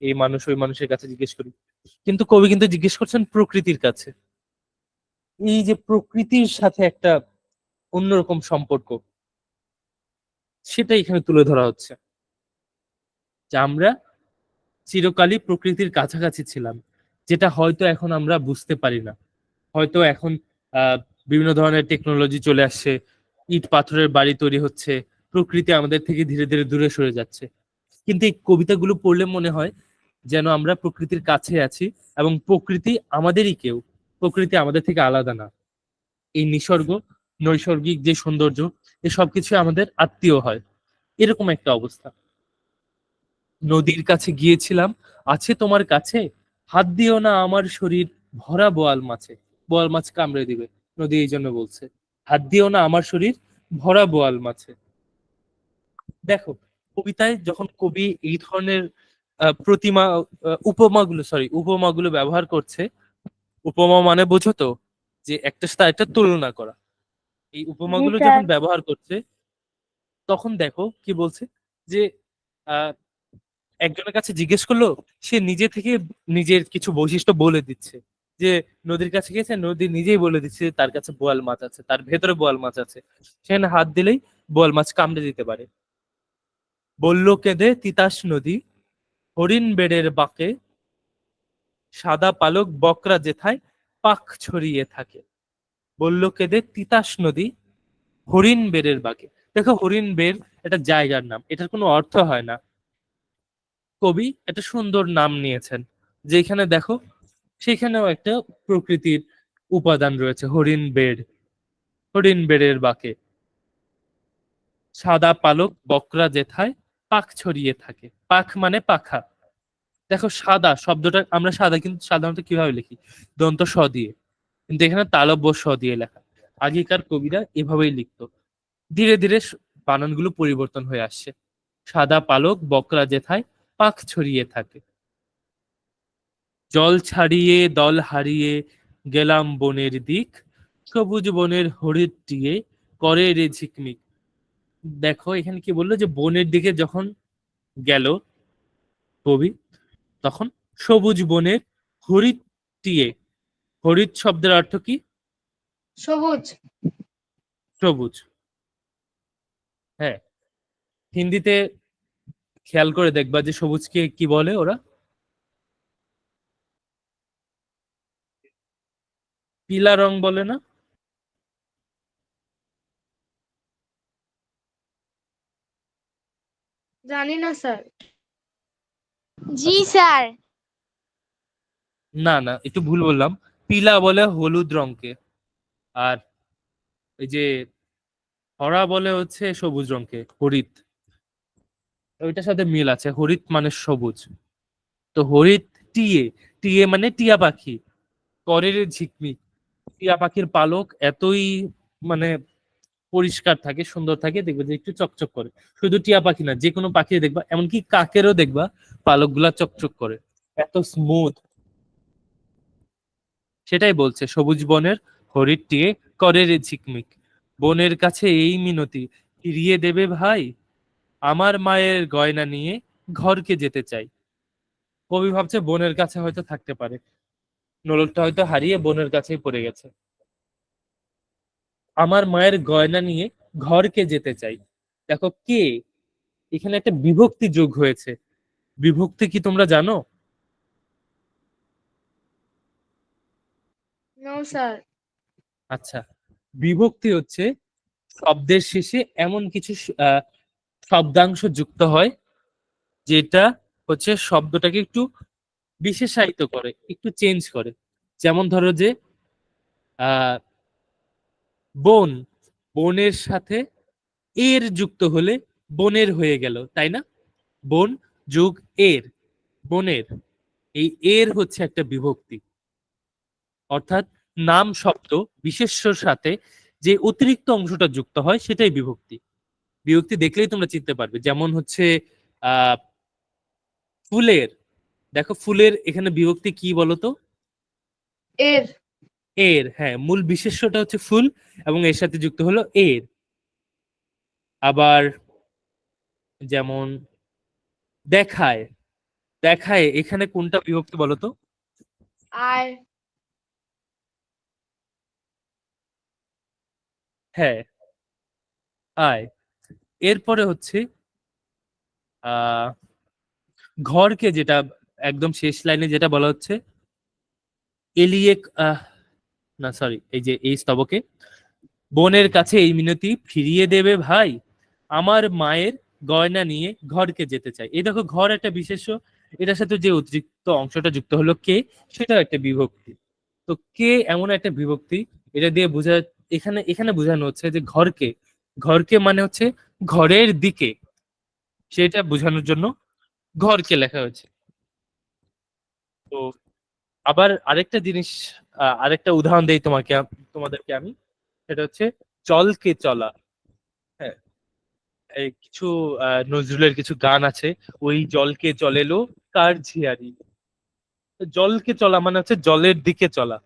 এই মানুষ ওই মানুষের কাছে জিজ্ঞেস করি, কিন্তু কবি কিন্তু জিজ্ঞেস করছেন প্রকৃতির কাছে। এই যে প্রকৃতির সাথে একটা অন্যরকম সম্পর্ক, সেটা এখানে তুলে ধরা হচ্ছে, যে আমরা চিরকালই প্রকৃতির কাছাকাছি ছিলাম, যেটা হয়তো এখন আমরা বুঝতে পারি না। হয়তো এখন আহ বিভিন্ন ধরনের টেকনোলজি চলে আসছে, ইট পাথরের বাড়ি তৈরি হচ্ছে, প্রকৃতি আমাদের থেকে ধীরে ধীরে দূরে সরে যাচ্ছে, কিন্তু এই কবিতাগুলো পড়লে মনে হয় যেন আমরা প্রকৃতির কাছে আছি, এবং প্রকৃতি আমাদেরই কেউ, প্রকৃতি আমাদের থেকে আলাদা না। এই নিসর্গ, নৈসর্গিক যে সৌন্দর্য, এই সবকিছু আমাদের আত্মীয় হয়, এরকম একটা অবস্থা। নদীর কাছে গিয়েছিলাম, আছে তোমার কাছে, হাত দিও না আমার শরীর ভরা বোয়াল মাছে, বোয়াল মাছ কামড়ে দিবে, নদী এই জন্য বলছে হাত দিও না আমার শরীর ভরা বোয়াল মাছে। দেখো, কবিতায় যখন কবি এই ধরনের প্রতিমা উপমাগুলো ব্যবহার করছে, উপমা মানে বোঝো তো, যে একটা সাথে একটা তুলনা করা, এই উপমাগুলো স্যার। যখন ব্যবহার করছে তখন দেখো কি বলছে, যে আহ একজনের কাছে জিজ্ঞেস করলো, সে নিজে থেকে নিজের কিছু বৈশিষ্ট্য বলে দিচ্ছে, যে নদীর কাছে গেছে, নদী নিজেই বলে দিচ্ছে যে তার কাছে বোয়াল মাছ আছে, তার ভেতরে বোয়াল মাছ আছে, সেখানে হাত দিলেই বোয়াল মাছ কামড়ে দিতে পারে। বলল কেঁদে তিতাস নদী, হরিণ বেড়ের বাঁকে, সাদা পালক বকরা যেথায় পাখ ছড়িয়ে থাকে। বলল কেঁদে তিতাস নদী, হরিণ বেড়ের বাঁকে। দেখো, হরিণ বেড় একটা জায়গার নাম, এটার কোনো অর্থ হয় না, কবি একটা সুন্দর নাম নিয়েছেন, যেখানে দেখো সেখানেও একটা প্রকৃতির উপাদান রয়েছে। হরিণ বেড়, হরিণ বেড়ের বাঁকে, সাদা পালক বকরা যেথায় পাখ ছড়িয়ে থাকে। পাখ মানে পাখা। দেখো, সাদা শব্দটা আমরা সাদা কিন্তু সাধারণত কিভাবে লিখি, দন্ত স দিয়ে, কিন্তু এখানে তালব্য স দিয়ে লেখা। আগেকার কবিরা এভাবেই লিখতো, ধীরে ধীরে বানানগুলো পরিবর্তন হয়ে আসছে। সাদা পালক বকরা যেথায় পাখ ছড়িয়ে থাকে। জল ছাড়িয়ে দল হারিয়ে গেলাম বনের দিক, সবুজ বনের হরিৎ টিয়ে করে রে ঝিকমিক। দেখো এখানে কি বললো, যে বনের দিকে যখন গেল কবি, তখন সবুজ বনের হরিৎ টিয়ে, হরিৎ শব্দের অর্থ কি? সবুজ। সবুজ। হ্যাঁ, হিন্দিতে খেয়াল করে দেখবা যে সবুজকে কি বলে ওরা, পিলা রং বলে না? জানি না স্যার। জি স্যার। না না, একটু ভুল বললাম, পিলা বলে হলুদ রংকে, আর এই যে হরা বলে হচ্ছে সবুজ রংকে, হরিৎ। ওইটার সাথে মিল আছে, হরিৎ মানে সবুজ। তো হরিৎ টিয়ে, টিয়ে মানে টিয়া পাখি, করের ঝিকমিক। টিয়া পাখির পালক এতই মানে পরিষ্কার থাকে, সুন্দর থাকে, দেখবে যে একটু চকচক করে। শুধু টিয়া পাখি না, যে কোনো পাখি দেখবা, এমনকি কাকেরও দেখবা পালক গুলা চকচক করে, এত স্মুথ। সেটাই বলছে, সবুজ বনের হরিৎ টিয়ে করে রে ঝিকমিক। বনের কাছে এই মিনতি, ফিরিয়ে দেবে ভাই, আমার মায়ের গয়না নিয়ে ঘরকে যেতে চাই। কবি ভাবছে বোনের কাছে হয়তো থাকতে পারে, নোলকটা হয়তো হারিয়ে বোনের কাছেই পড়ে গেছে। আমার মায়ের গয়না নিয়ে ঘরকে যেতে চাই। দেখো কে, এখানে একটা বিভক্তি যোগ হয়েছে। বিভক্তি কি তোমরা জানো? No sir. আচ্ছা, বিভক্তি হচ্ছে শব্দের শেষে এমন কিছু শব্দাংশ যুক্ত হয়, যেটা হচ্ছে শব্দটাকে একটু বিশেষায়িত করে, একটু চেঞ্জ করে। যেমন ধরো যে আহ বোন, বোনের সাথে এর যুক্ত হলে বনের হয়ে গেল, তাই না? বোন যোগ এর, বনের, এই এর হচ্ছে একটা বিভক্তি। অর্থাৎ নাম শব্দ বিশেষ্যর সাথে যে অতিরিক্ত অংশটা যুক্ত হয় সেটাই বিভক্তি। বিভক্তি দেখলেই তোমরা চিনতে পারবে। যেমন হচ্ছে আহ ফুলের, দেখো ফুলের এখানে বিভক্তি কি বলতো? এর। এর, হ্যাঁ, মূল বিশেষ্যটা হচ্ছে ফুল এবং এর সাথে যুক্ত হলো এর। আবার যেমন দেখায়, দেখায় এখানে কোনটা বিভক্তি বলতো? আর। হ্যাঁ, আয়। এরপরে হচ্ছে আহ ঘরকে, যেটা একদম শেষ লাইনে যেটা বলা হচ্ছে, এলিয়ে না সরি, এই যে এই স্তবকে, বোনের কাছে এই মিনতি ফিরিয়ে দেবে ভাই, আমার মায়ের গয়না নিয়ে ঘরকে যেতে চাই। এই দেখো, ঘর একটা বিশেষ্য, এটার সাথে যে অতিরিক্ত অংশটা যুক্ত হলো কে, সেটাও একটা বিভক্তি। তো কে এমন একটা বিভক্তি, এটা দিয়ে বোঝা, এখানে এখানে বোঝানো হচ্ছে যে ঘরকে, ঘরকে মানে হচ্ছে ঘরের দিকে, সেটা বোঝানোর জন্য ঘরকে লেখা হয়েছে। তো আবার আরেকটা জিনিস, আরেকটা উদাহরণ দেই তোমাদেরকে আমি, সেটা হচ্ছে জলকে চলা। হ্যাঁ, এই কিছু নজরুলের কিছু গান আছে, ওই জলকে চলেলো কার ঝিয়ারি। তো জলকে চলা মানে হচ্ছে জলের দিকে চলা,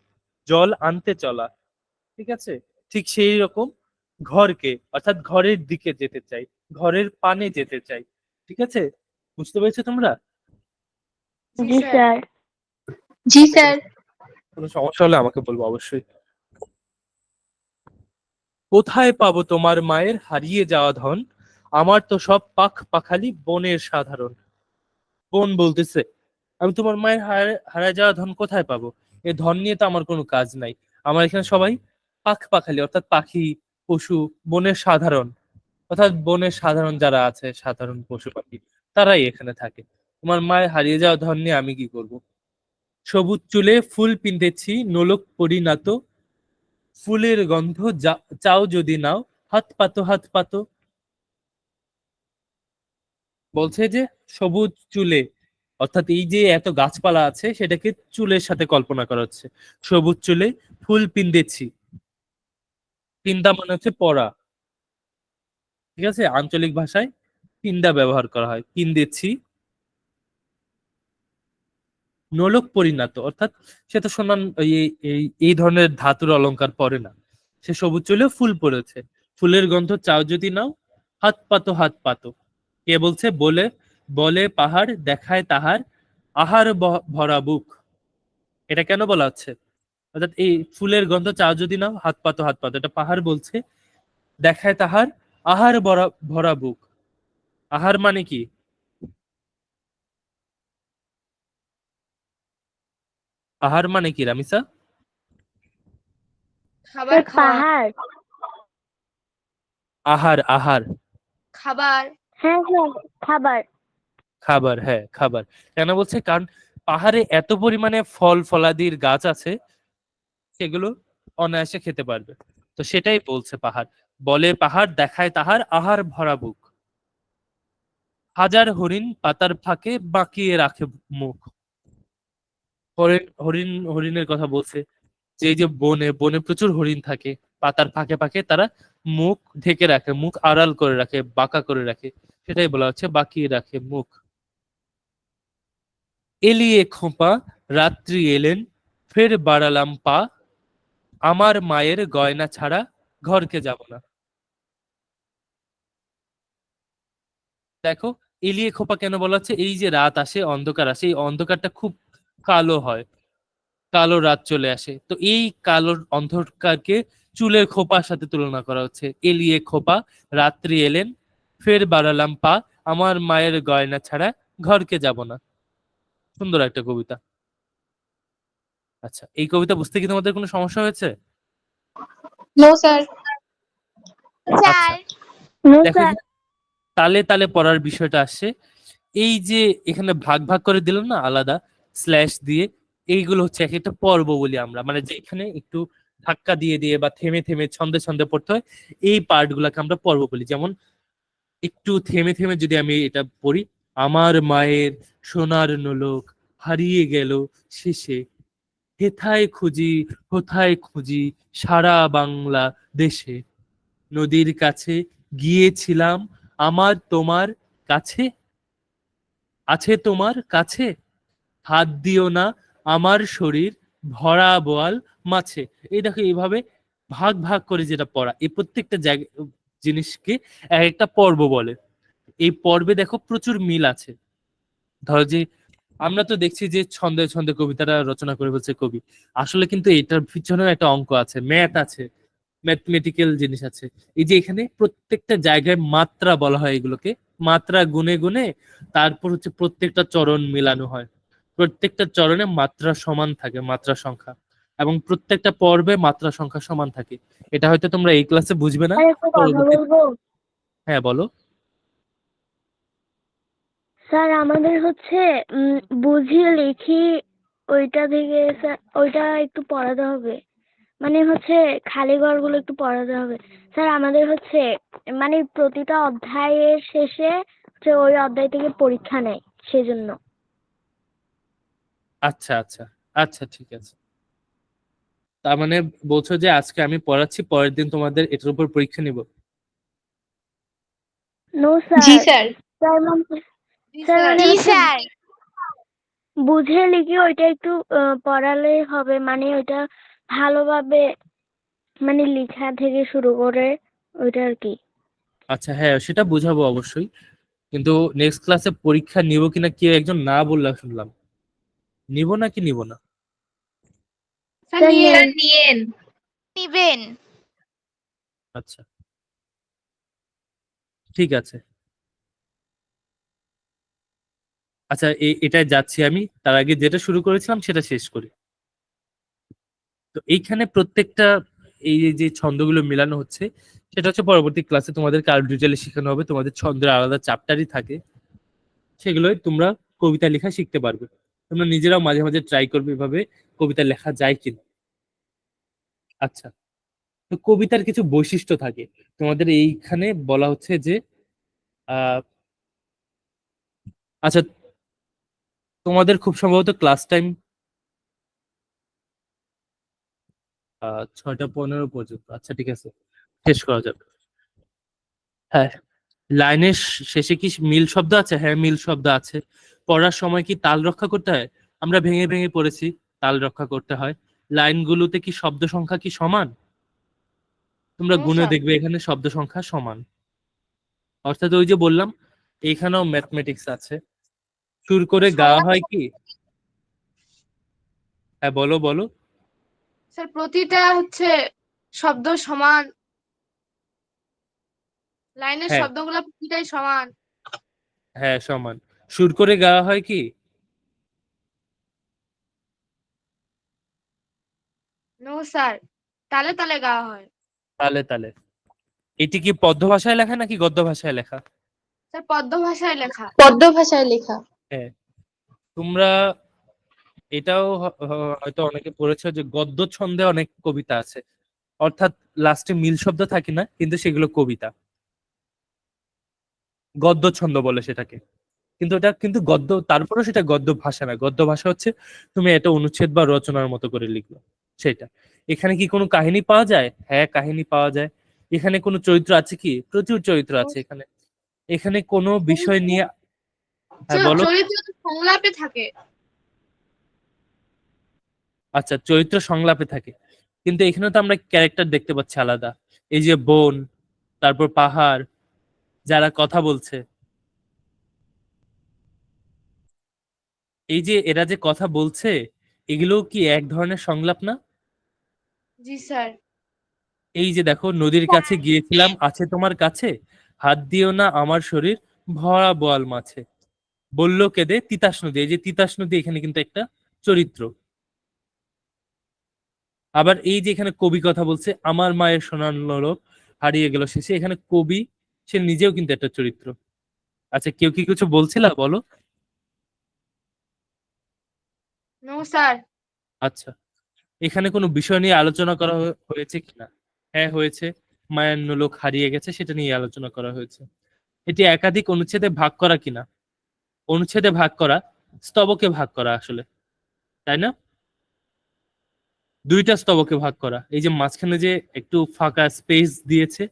জল আনতে চলা, ঠিক আছে? ঠিক সেই রকম ঘরকে, অর্থাৎ ঘরের দিকে যেতে চাই, ঘরের পানে যেতে চাই, ঠিক আছে? বুঝতে পেরেছো তোমরা? জি জি স্যার। স্যার। জি স্যার। কোনো সমস্যা হলে আমাকে বলবো অবশ্যই। কোথায় পাবো তোমার মায়ের হারিয়ে যাওয়া ধন, আমার তো সব পাখ পাখালি বনের সাধারণ। বোন বলতেছে, আমি তোমার মায়ের হারায় যাওয়া ধন কোথায় পাবো? এ ধন নিয়ে তো আমার কোনো কাজ নাই। আমার এখানে সবাই পাখ পাখালি, অর্থাৎ পাখি, পশু, বনের সাধারণ, অর্থাৎ বনের সাধারণ যারা আছে, সাধারণ পশু পাখি, তারাই এখানে থাকে। তোমার মায়ের হারিয়ে যাওয়া ধন নিয়ে আমি কি করব? সবুজ চুলে ফুল পিন্দেছি নোলক পরিণাত, ফুলের গন্ধ চাও যদি নাও, হাত পাতো হাত পাতো। বলছে যে সবুজ চুলে, অর্থাৎ এই যে এত গাছপালা আছে সেটাকে চুলের সাথে কল্পনা করা হচ্ছে। সবুজ চুলে ফুল পিন্দেছি, পিন্দা মানে হচ্ছে পরা, ঠিক আছে? আঞ্চলিক ভাষায় পিন্দা ব্যবহার করা হয়, পিন্দেছি। নোলক পরিণাত, অর্থাৎ সে তো সোনার এই ধরনের ধাতুর অলংকার পরে না, সে সবুজ চুলে ফুল পরেছে। ফুলের গন্ধ চাও যদি নাও, হাত পাতো হাত পাতো। কে বলছে? বলে বলে পাহাড় দেখায় তাহার আহার ভরা বুক। এটা কেন বলা হচ্ছে? অর্থাৎ এই ফুলের গন্ধ চাও যদি নাও, হাত পাতো হাত পাতো, এটা পাহাড় বলছে। দেখায় তাহার আহার ভরা ভরা বুক। আহার মানে কি? আহার মানে কি রামিসা? খাবার স্যার খাওয়া। পাহাড়। আহার, আহার। খাবার। হ্যাঁ স্যার, খাবার। খাবার, হ্যাঁ খাবার। কেন বলছে? কারণ পাহাড়ে এত পরিমাণে ফল ফলাদির গাছ আছে, সেগুলো অনায়াসে খেতে পারবে। তো সেটাই বলছে পাহাড়। বলে পাহাড় দেখায় তাহার আহার ভরা বুক, হাজার হরিণ পাতার ফাঁকে বাঁকিয়ে রাখে মুখ। হরিণের কথা বলছে, যে এই যে বনে বনে প্রচুর হরিণ থাকে, পাতার ফাঁকে ফাঁকে তারা মুখ ঢেকে রাখে, মুখ আড়াল করে রাখে, বাঁকা করে রাখে, সেটাই বলা হচ্ছে বাঁকিয়ে রাখে মুখ। এলিয়ে খোঁপা রাত্রি এলেন, ফের বাড়ালাম পা, আমার মায়ের গয়না ছাড়া ঘরকে যাব না। দেখো, এলিয়ে খোপা কেন বলা হচ্ছে? এই যে রাত আসে, অন্ধকার আসে, এই অন্ধকারটা খুব কালো হয়, কালো রাত চলে আসে, তো এই কালো অন্ধকারকে চুলের খোপার সাথে তুলনা করা হচ্ছে। এলিয়ে খোপা রাত্রি এলেন, ফের বাড়ালাম পা, আমার মায়ের গয়না ছাড়া ঘরকে যাব না। সুন্দর একটা কবিতা। আচ্ছা, এই কবিতা বুঝতে কি তোমাদের কোনো সমস্যা হয়েছে? No sir. আচ্ছা, স্যার। নো দেখো স্যার। এখানে তালে তালে পড়ার বিষয়টা আসছে। এই যে এখানে ভাগ ভাগ করে দিলাম না আলাদা স্ল্যাশ দিয়ে, এইগুলো হচ্ছে এক একটা পর্ব বলি আমরা, মানে যেখানে একটু ধাক্কা দিয়ে দিয়ে বা থেমে থেমে ছন্দে ছন্দে পড়তে হয়, এই পার্ট গুলাকে আমরা পর্ব বলি। যেমন একটু থেমে থেমে যদি আমি এটা পড়ি, আমার মায়ের সোনার নোলক হারিয়ে গেল শেষে, হেথায় খুঁজি কোথায় খুঁজি সারা বাংলা দেশে, নদীর কাছে গিয়েছিলাম আমার তোমার কাছে, আছে তোমার কাছে, হাত দিও না আমার শরীর ভরা বোয়াল মাছে। এই দেখো, এইভাবে ভাগ ভাগ করে যেটা পড়া, এই প্রত্যেকটা জায়গা জিনিসকে এক একটা পর্ব বলে। এই পর্বে দেখো প্রচুর মিল আছে। ধরো যে আমরা তো দেখছি যে ছন্দে ছন্দে কবিতাটা রচনা করে বলছে কবি, আসলে কিন্তু এটার পিছনেও একটা অঙ্ক আছে, ম্যাথ আছে, ম্যাথমেটিক্যাল জিনিস আছে। এই যে এখানে প্রত্যেকটা জায়গায় মাত্রা বলা হয়, এগুলোকে মাত্রা গুনে গুনে তারপর হচ্ছে প্রত্যেকটা চরণ মিলানো হয়। প্রত্যেকটা চরণে মাত্রা সমান থাকে, মাত্রা সংখ্যা, এবং প্রত্যেকটা পর্বে মাত্রা সংখ্যা সমান থাকে। এটা হয়তো তোমরা এই ক্লাসে বুঝবে না, আর একটা কথা পরবর্তী। বলবো হ্যাঁ বলো। স্যার, আমাদের হচ্ছে বুঝিয়ে লিখি ওইটা থেকে স্যার, ওইটা একটু পড়াতে হবে। মানে হচ্ছে খালি ঘরগুলো একটু পড়াতে হবে স্যার। আমাদের হচ্ছে মানে প্রতিটা অধ্যায়ের শেষে হচ্ছে ওই অধ্যায় থেকে পরীক্ষা নেয়, সেজন্য। আচ্ছা আচ্ছা, আচ্ছা ঠিক আছে, তার মানে বলছো যে আজকে আমি পড়াচ্ছি, পরের দিন তোমাদের এটার উপর পরীক্ষা নিব? নো জি স্যার। স্যার। স্যার মানে জি স্যার স্যার। মানে জি হচ্ছে স্যার। বুঝে লিখে ওইটা একটু পড়ালেই হবে, মানে ওইটা ভালোভাবে মানে লেখা থেকে শুরু করে ওইটা আর কি। আচ্ছা হ্যাঁ, সেটা বুঝাবো অবশ্যই, কিন্তু নেক্সট ক্লাসে পরীক্ষা নিব কিনা কে একজন না বললা শুনলাম, নিব নাকি নিব না? স্যার স্যার নিয়ে নেন। নিয়েন। নিবেন। আচ্ছা ঠিক আছে। আচ্ছা এটাই যাচ্ছি আমি, তার আগে যেটা শুরু করেছিলাম সেটা শেষ করি। তো এইখানে প্রত্যেকটা এই যে ছন্দগুলো মেলানো হচ্ছে, সেটা হচ্ছে পরবর্তী ক্লাসে তোমাদেরকে আরো ডিটেলে শেখানো হবে। তোমাদের ছন্দের আলাদা চ্যাপ্টারই থাকে, সেগুলোই তোমরা কবিতা লেখা শিখতে পারবে। তোমরা নিজেরাও মাঝে মাঝে ট্রাই করবে এভাবে কবিতা লেখা যায় কিনা। আচ্ছা, তো কবিতার কিছু বৈশিষ্ট্য থাকে, তোমাদের এইখানে বলা হচ্ছে যে আহ আচ্ছা, তোমাদের খুব সম্ভবত ক্লাস টাইম 6:15 পর্যন্ত। আচ্ছা ঠিক আছে, শেষ করা যাবে। হ্যাঁ, লাইনের শেষে কি মিল শব্দ আছে? হ্যাঁ মিল শব্দ আছে। পড়ার সময় কি তাল রক্ষা করতে হয়? আমরা ভেঙে ভেঙে পড়েছি, তাল রক্ষা করতে হয়। লাইনগুলোতে কি শব্দ সংখ্যা কি সমান? তোমরা নো গুণে স্যার। দেখবে এখানে শব্দ সংখ্যা সমান। অর্থাৎ ওই যে বললাম, এইখানেও ম্যাথমেটিক্স আছে। সুর করে গাওয়া সংজ্ঞা হয় কি? হ্যাঁ বলো বলো। স্যার প্রতিটা হচ্ছে শব্দ সমান, লাইনের হ্যাঁ শব্দগুলো প্রতিটাই সমান। হ্যাঁ সমান। সুর করে গাওয়া হয় কি? নো স্যার, তালে তালে গাওয়া হয়। তালে তালে। এটি কি পদ্য ভাষায় লেখা নাকি গদ্য ভাষায় লেখা? স্যার পদ্য ভাষায় লেখা। পদ্য ভাষায় লেখা। হ্যাঁ, তোমরা এটাও হয়তো অনেকে পড়েছো যে গদ্য ছন্দে অনেক কবিতা আছে, অর্থাৎ লাস্টে মিল শব্দ থাকে না, কিন্তু সেগুলো কবিতা। গদ্য ছন্দ বলে সেটাকে। কিন্তু এটা কিন্তু গদ্য, তারপরেও সেটা গদ্য ভাষা না। গদ্য ভাষা হচ্ছে তুমি এটা অনুচ্ছেদ বা রচনার মতো করে লিখলো, সেটা। এখানে কি কোনো কাহিনী পাওয়া যায়? হ্যাঁ কাহিনী পাওয়া যায়। এখানে কোনো চরিত্র আছে কি? প্রচুর চরিত্র আছে এখানে। এখানে কোনো বিষয় নিয়ে, হ্যাঁ বলো। চরিত্র তো সংলাপে থাকে। আচ্ছা চরিত্র সংলাপে থাকে, কিন্তু এখানে তো আমরা ক্যারেক্টার দেখতে পাচ্ছি আলাদা। এই যে বন, তারপর পাহাড়, যারা কথা বলছে, এই যে এরা যে কথা বলছে, এগুলো কি এক ধরনের সংলাপ না? জি স্যার। এই যে দেখো, নদীর কাছে গিয়েছিলাম আছে তোমার কাছে, হাত দিও না আমার শরীর ভরা বোয়াল মাছে, বললো কেঁদে তিতাস নদী। এই যে তিতাস নদী এখানে কিন্তু একটা চরিত্র। আবার এই যে এখানে কবি কথা বলছে, আমার মায়ের সোনার লোক হারিয়ে গেল শেষে, এখানে কবি সে নিজেও কিন্তু একটা চরিত্র। আচ্ছা কেউ কি কিছু বলছিলা বলো। No sir. আচ্ছা, এখানে কোনো বিষয় নিয়ে আলোচনা করা হয়েছে কিনা? হ্যাঁ হয়েছে, মায়ের নোলক হারিয়ে গেছে, সেটা নিয়ে আলোচনা করা হয়েছে। এটি একাধিক অনুচ্ছেদে ভাগ করা কিনা? অনুচ্ছেদে ভাগ করা, স্তবকে ভাগ করা আসলে, তাই না? দুইটা স্তবকে ভাগ করা। এই যে মাঝখানে যে একটু ফাঁকা স্পেস দিয়েছে,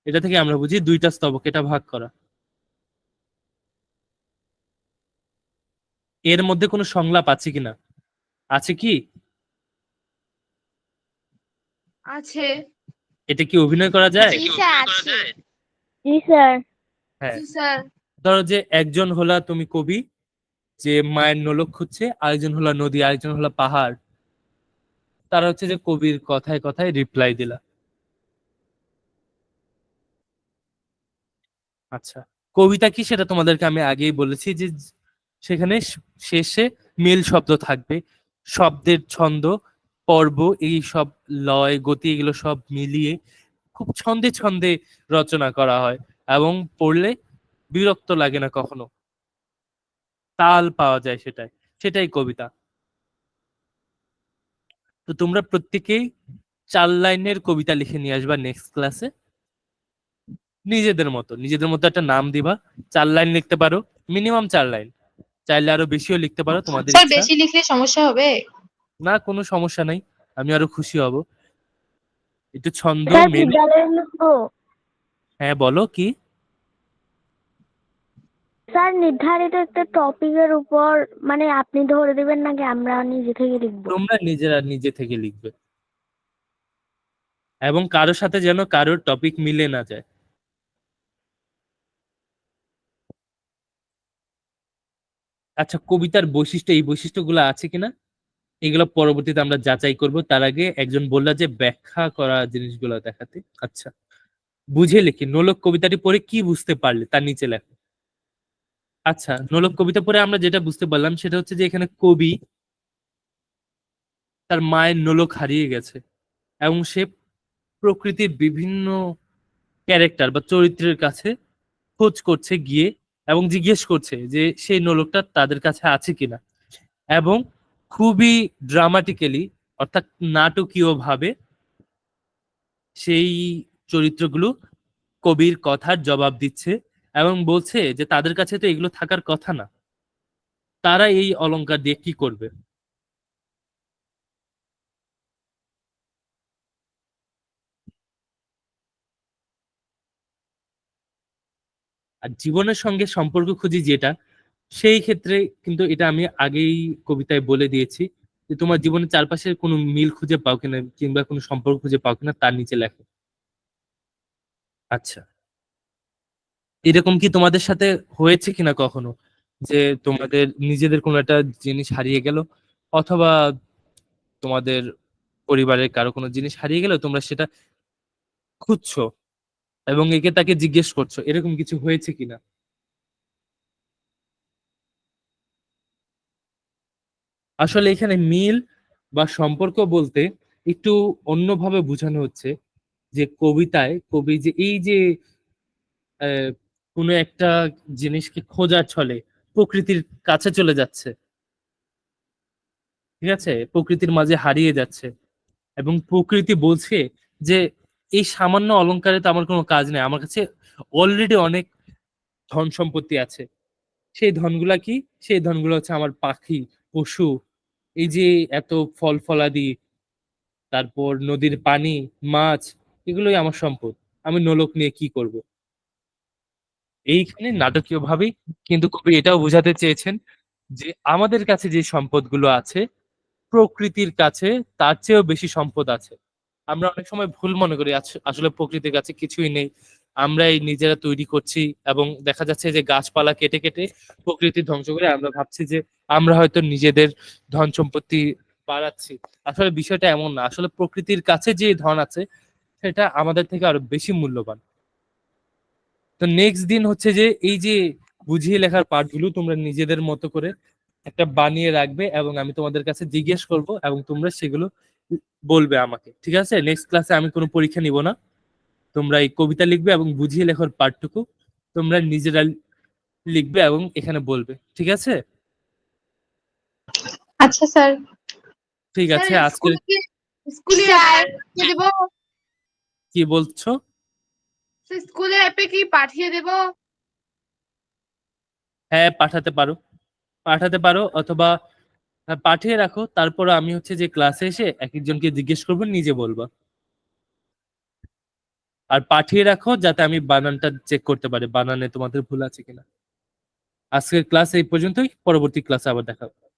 এটা থেকে আমরা বুঝি দুইটা স্তবক, এটা ভাগ করা। এর মধ্যে কোনো সংলাপ আছে কিনা? আছে কি? আছে। এটা কি অভিনয় করা যায়? জি স্যার আছে। জি স্যার। হ্যাঁ, জি স্যার। ধরো যে একজন হলা তুমি কবি, যে মায়ের নোলক খুঁজছে, আরেকজন হলো নদী, আরেকজন হলো পাহাড়। তারা হচ্ছে যে কবির কথায় কথায় রিপ্লাই দিলা। আচ্ছা, কবিতা কি সেটা তোমাদেরকে আমি আগেই বলেছি যে সেখানে শেষে মিল শব্দ থাকবে, শব্দের ছন্দ, পর্ব, এই সব লয় গতি এগুলো সব মিলিয়ে খুব ছন্দে ছন্দে রচনা করা হয়, এবং পড়লে বিরক্ত লাগে না কখনো, তাল পাওয়া যায় সেটাই, সেটাই কবিতা। তো তোমরা প্রত্যেকেই 4 লাইনের কবিতা লিখে নিয়ে আসবা নেক্সট ক্লাসে। নিজেদের মতো একটা নাম দিবা। 4 লাইন লিখতে পারো, মিনিমাম 4 লাইন, চাইলে আরো বেশিও লিখতে পারো, তোমাদের স্যার ইচ্ছা। বেশি লিখলে সমস্যা হবে? না, কোনো সমস্যা নাই, আমি আরো খুশি হব। একটু ছন্দ স্যার মেনে। বিদ্যালয়ে লিখবো? হ্যাঁ বলো কি। স্যার নির্ধারিত একটা টপিকের উপর মানে আপনি ধরে দিবেন নাকি আমরা নিজে থেকে লিখবো? তোমরা নিজেরা নিজে থেকে লিখবে, এবং কারোর সাথে যেন কারোর টপিক মিলে না যায়। আচ্ছা, কবিতার বৈশিষ্ট্য, এই বৈশিষ্ট্যগুলো আছে কিনা এগুলো পরবর্তীতে আমরা যাচাই করব। তার আগে একজন বললা যে ব্যাখ্যা করা জিনিসগুলো দেখাতে। আচ্ছা, বুঝে লিখি। নোলক কবিতাটি পড়ে কি বুঝতে পারলে তার নিচে লেখো। আচ্ছা, নোলক কবিতা পড়ে আমরা যেটা বুঝতে পারলাম সেটা হচ্ছে যে এখানে কবি তার মায়ের নোলক হারিয়ে গেছে এবং সে প্রকৃতির বিভিন্ন ক্যারেক্টার বা চরিত্রের কাছে খোঁজ করছে গিয়ে, এবং জিজ্ঞেস করছে যে সেই নোলকটা তাদের কাছে আছে কিনা, এবং খুবই ড্রামাটিক্যালি অর্থাৎ নাটকীয় ভাবে সেই চরিত্রগুলো কবির কথার জবাব দিচ্ছে এবং বলছে যে তাদের কাছে তো এগুলো থাকার কথা না, তারা এই অলংকার দিয়ে কি করবে। আর জীবনের সঙ্গে সম্পর্ক খুঁজি যেটা, সেই ক্ষেত্রে কিন্তু এটা আমি আগেই কবিতায় বলে দিয়েছি যে তোমার জীবনের চারপাশে কোনো মিল খুঁজে পাও কিনা কিংবা কোনো সম্পর্ক খুঁজে পাও কিনা তার নিচে লেখো। আচ্ছা, এরকম কি তোমাদের সাথে হয়েছে কিনা কখনো যে তোমাদের নিজেদের কোনো একটা জিনিস হারিয়ে গেল, অথবা তোমাদের পরিবারের কারো কোনো জিনিস হারিয়ে গেল, তোমরা সেটা খুঁজছো এবং একে তাকে জিজ্ঞেস করছো, এরকম কিছু হয়েছে কিনা? আসলে এখানে মিল বা সম্পর্ক বলতে একটু অন্যভাবে বোঝানো হচ্ছে যে কবিতায় কবি যে এই যে কোনো একটা জিনিসকে খোঁজার ছলে প্রকৃতির কাছে চলে যাচ্ছে, ঠিক আছে, প্রকৃতির মাঝে হারিয়ে যাচ্ছে, এবং প্রকৃতি বলছে যে এই সামান্য অলংকারে তো আমার কোনো কাজ নেই, আমার কাছে অলরেডি অনেক ধন সম্পত্তি আছে। সেই ধনগুলা কি? সেই ধনগুলো হচ্ছে আমার পাখি, পশু, এই যে এত ফল ফলাদি, তারপর নদীর পানি, মাছ, এগুলোই আমার সম্পদ। আমি নোলক নিয়ে কি করব? এইখানে নাটকীয় ভাবেই কিন্তু কবি এটাও বোঝাতে চেয়েছেন যে আমাদের কাছে যে সম্পদগুলো আছে প্রকৃতির কাছে তার চেয়েও বেশি সম্পদ আছে। আমরা অনেক সময় ভুল মনে করি আসলে প্রকৃতির কাছে কিছুই নেই, আমরাই নিজেরা তৈরি করছি, এবং দেখা যাচ্ছে যে গাছপালা কেটে কেটে প্রকৃতি ধ্বংস করে আমরা ভাবছি যে আমরা হয়তো নিজেদের ধন সম্পত্তি বাড়াচ্ছি। আসলে বিষয়টা এমন না, আসলে প্রকৃতির কাছে যে ধন আছে সেটা আমাদের থেকে আরো বেশি মূল্যবান। তো নেক্সট দিন হচ্ছে যে এই যে বুঝিয়ে লেখার পার্টগুলো তোমরা নিজেদের মতো করে একটা বানিয়ে রাখবে এবং আমি তোমাদের কাছে জিজ্ঞেস করব এবং তোমরা সেগুলো বলবে আমাকে, ঠিক আছে? নেক্সট ক্লাসে আমি কোনো পরীক্ষা নিব না, তোমরা এই কবিতা লিখবে এবং বুঝিয়ে লেখার পার্টটুকু তোমরা নিজেরা লিখবে এবং এখানে বলবে, ঠিক আছে? আচ্ছা স্যার। ঠিক স্যার আছে, আজকে স্কুলে স্যার পাঠিয়ে দেবো? কি বলছো? স্কুলে অ্যাপে কি পাঠিয়ে দেবো? হ্যাঁ, পাঠাতে পারো, পাঠাতে পারো, অথবা পাঠিয়ে রাখো, তারপর আমি হচ্ছে যে ক্লাসে এসে এক একজনকে জিজ্ঞেস করবো, নিজে বলবা। আর পাঠিয়ে রাখো যাতে আমি বানানটা চেক করতে পারি বানানে তোমাদের ভুল আছে কিনা। আজকের ক্লাস এই পর্যন্তই, পরবর্তী ক্লাসে আবার দেখা হবে।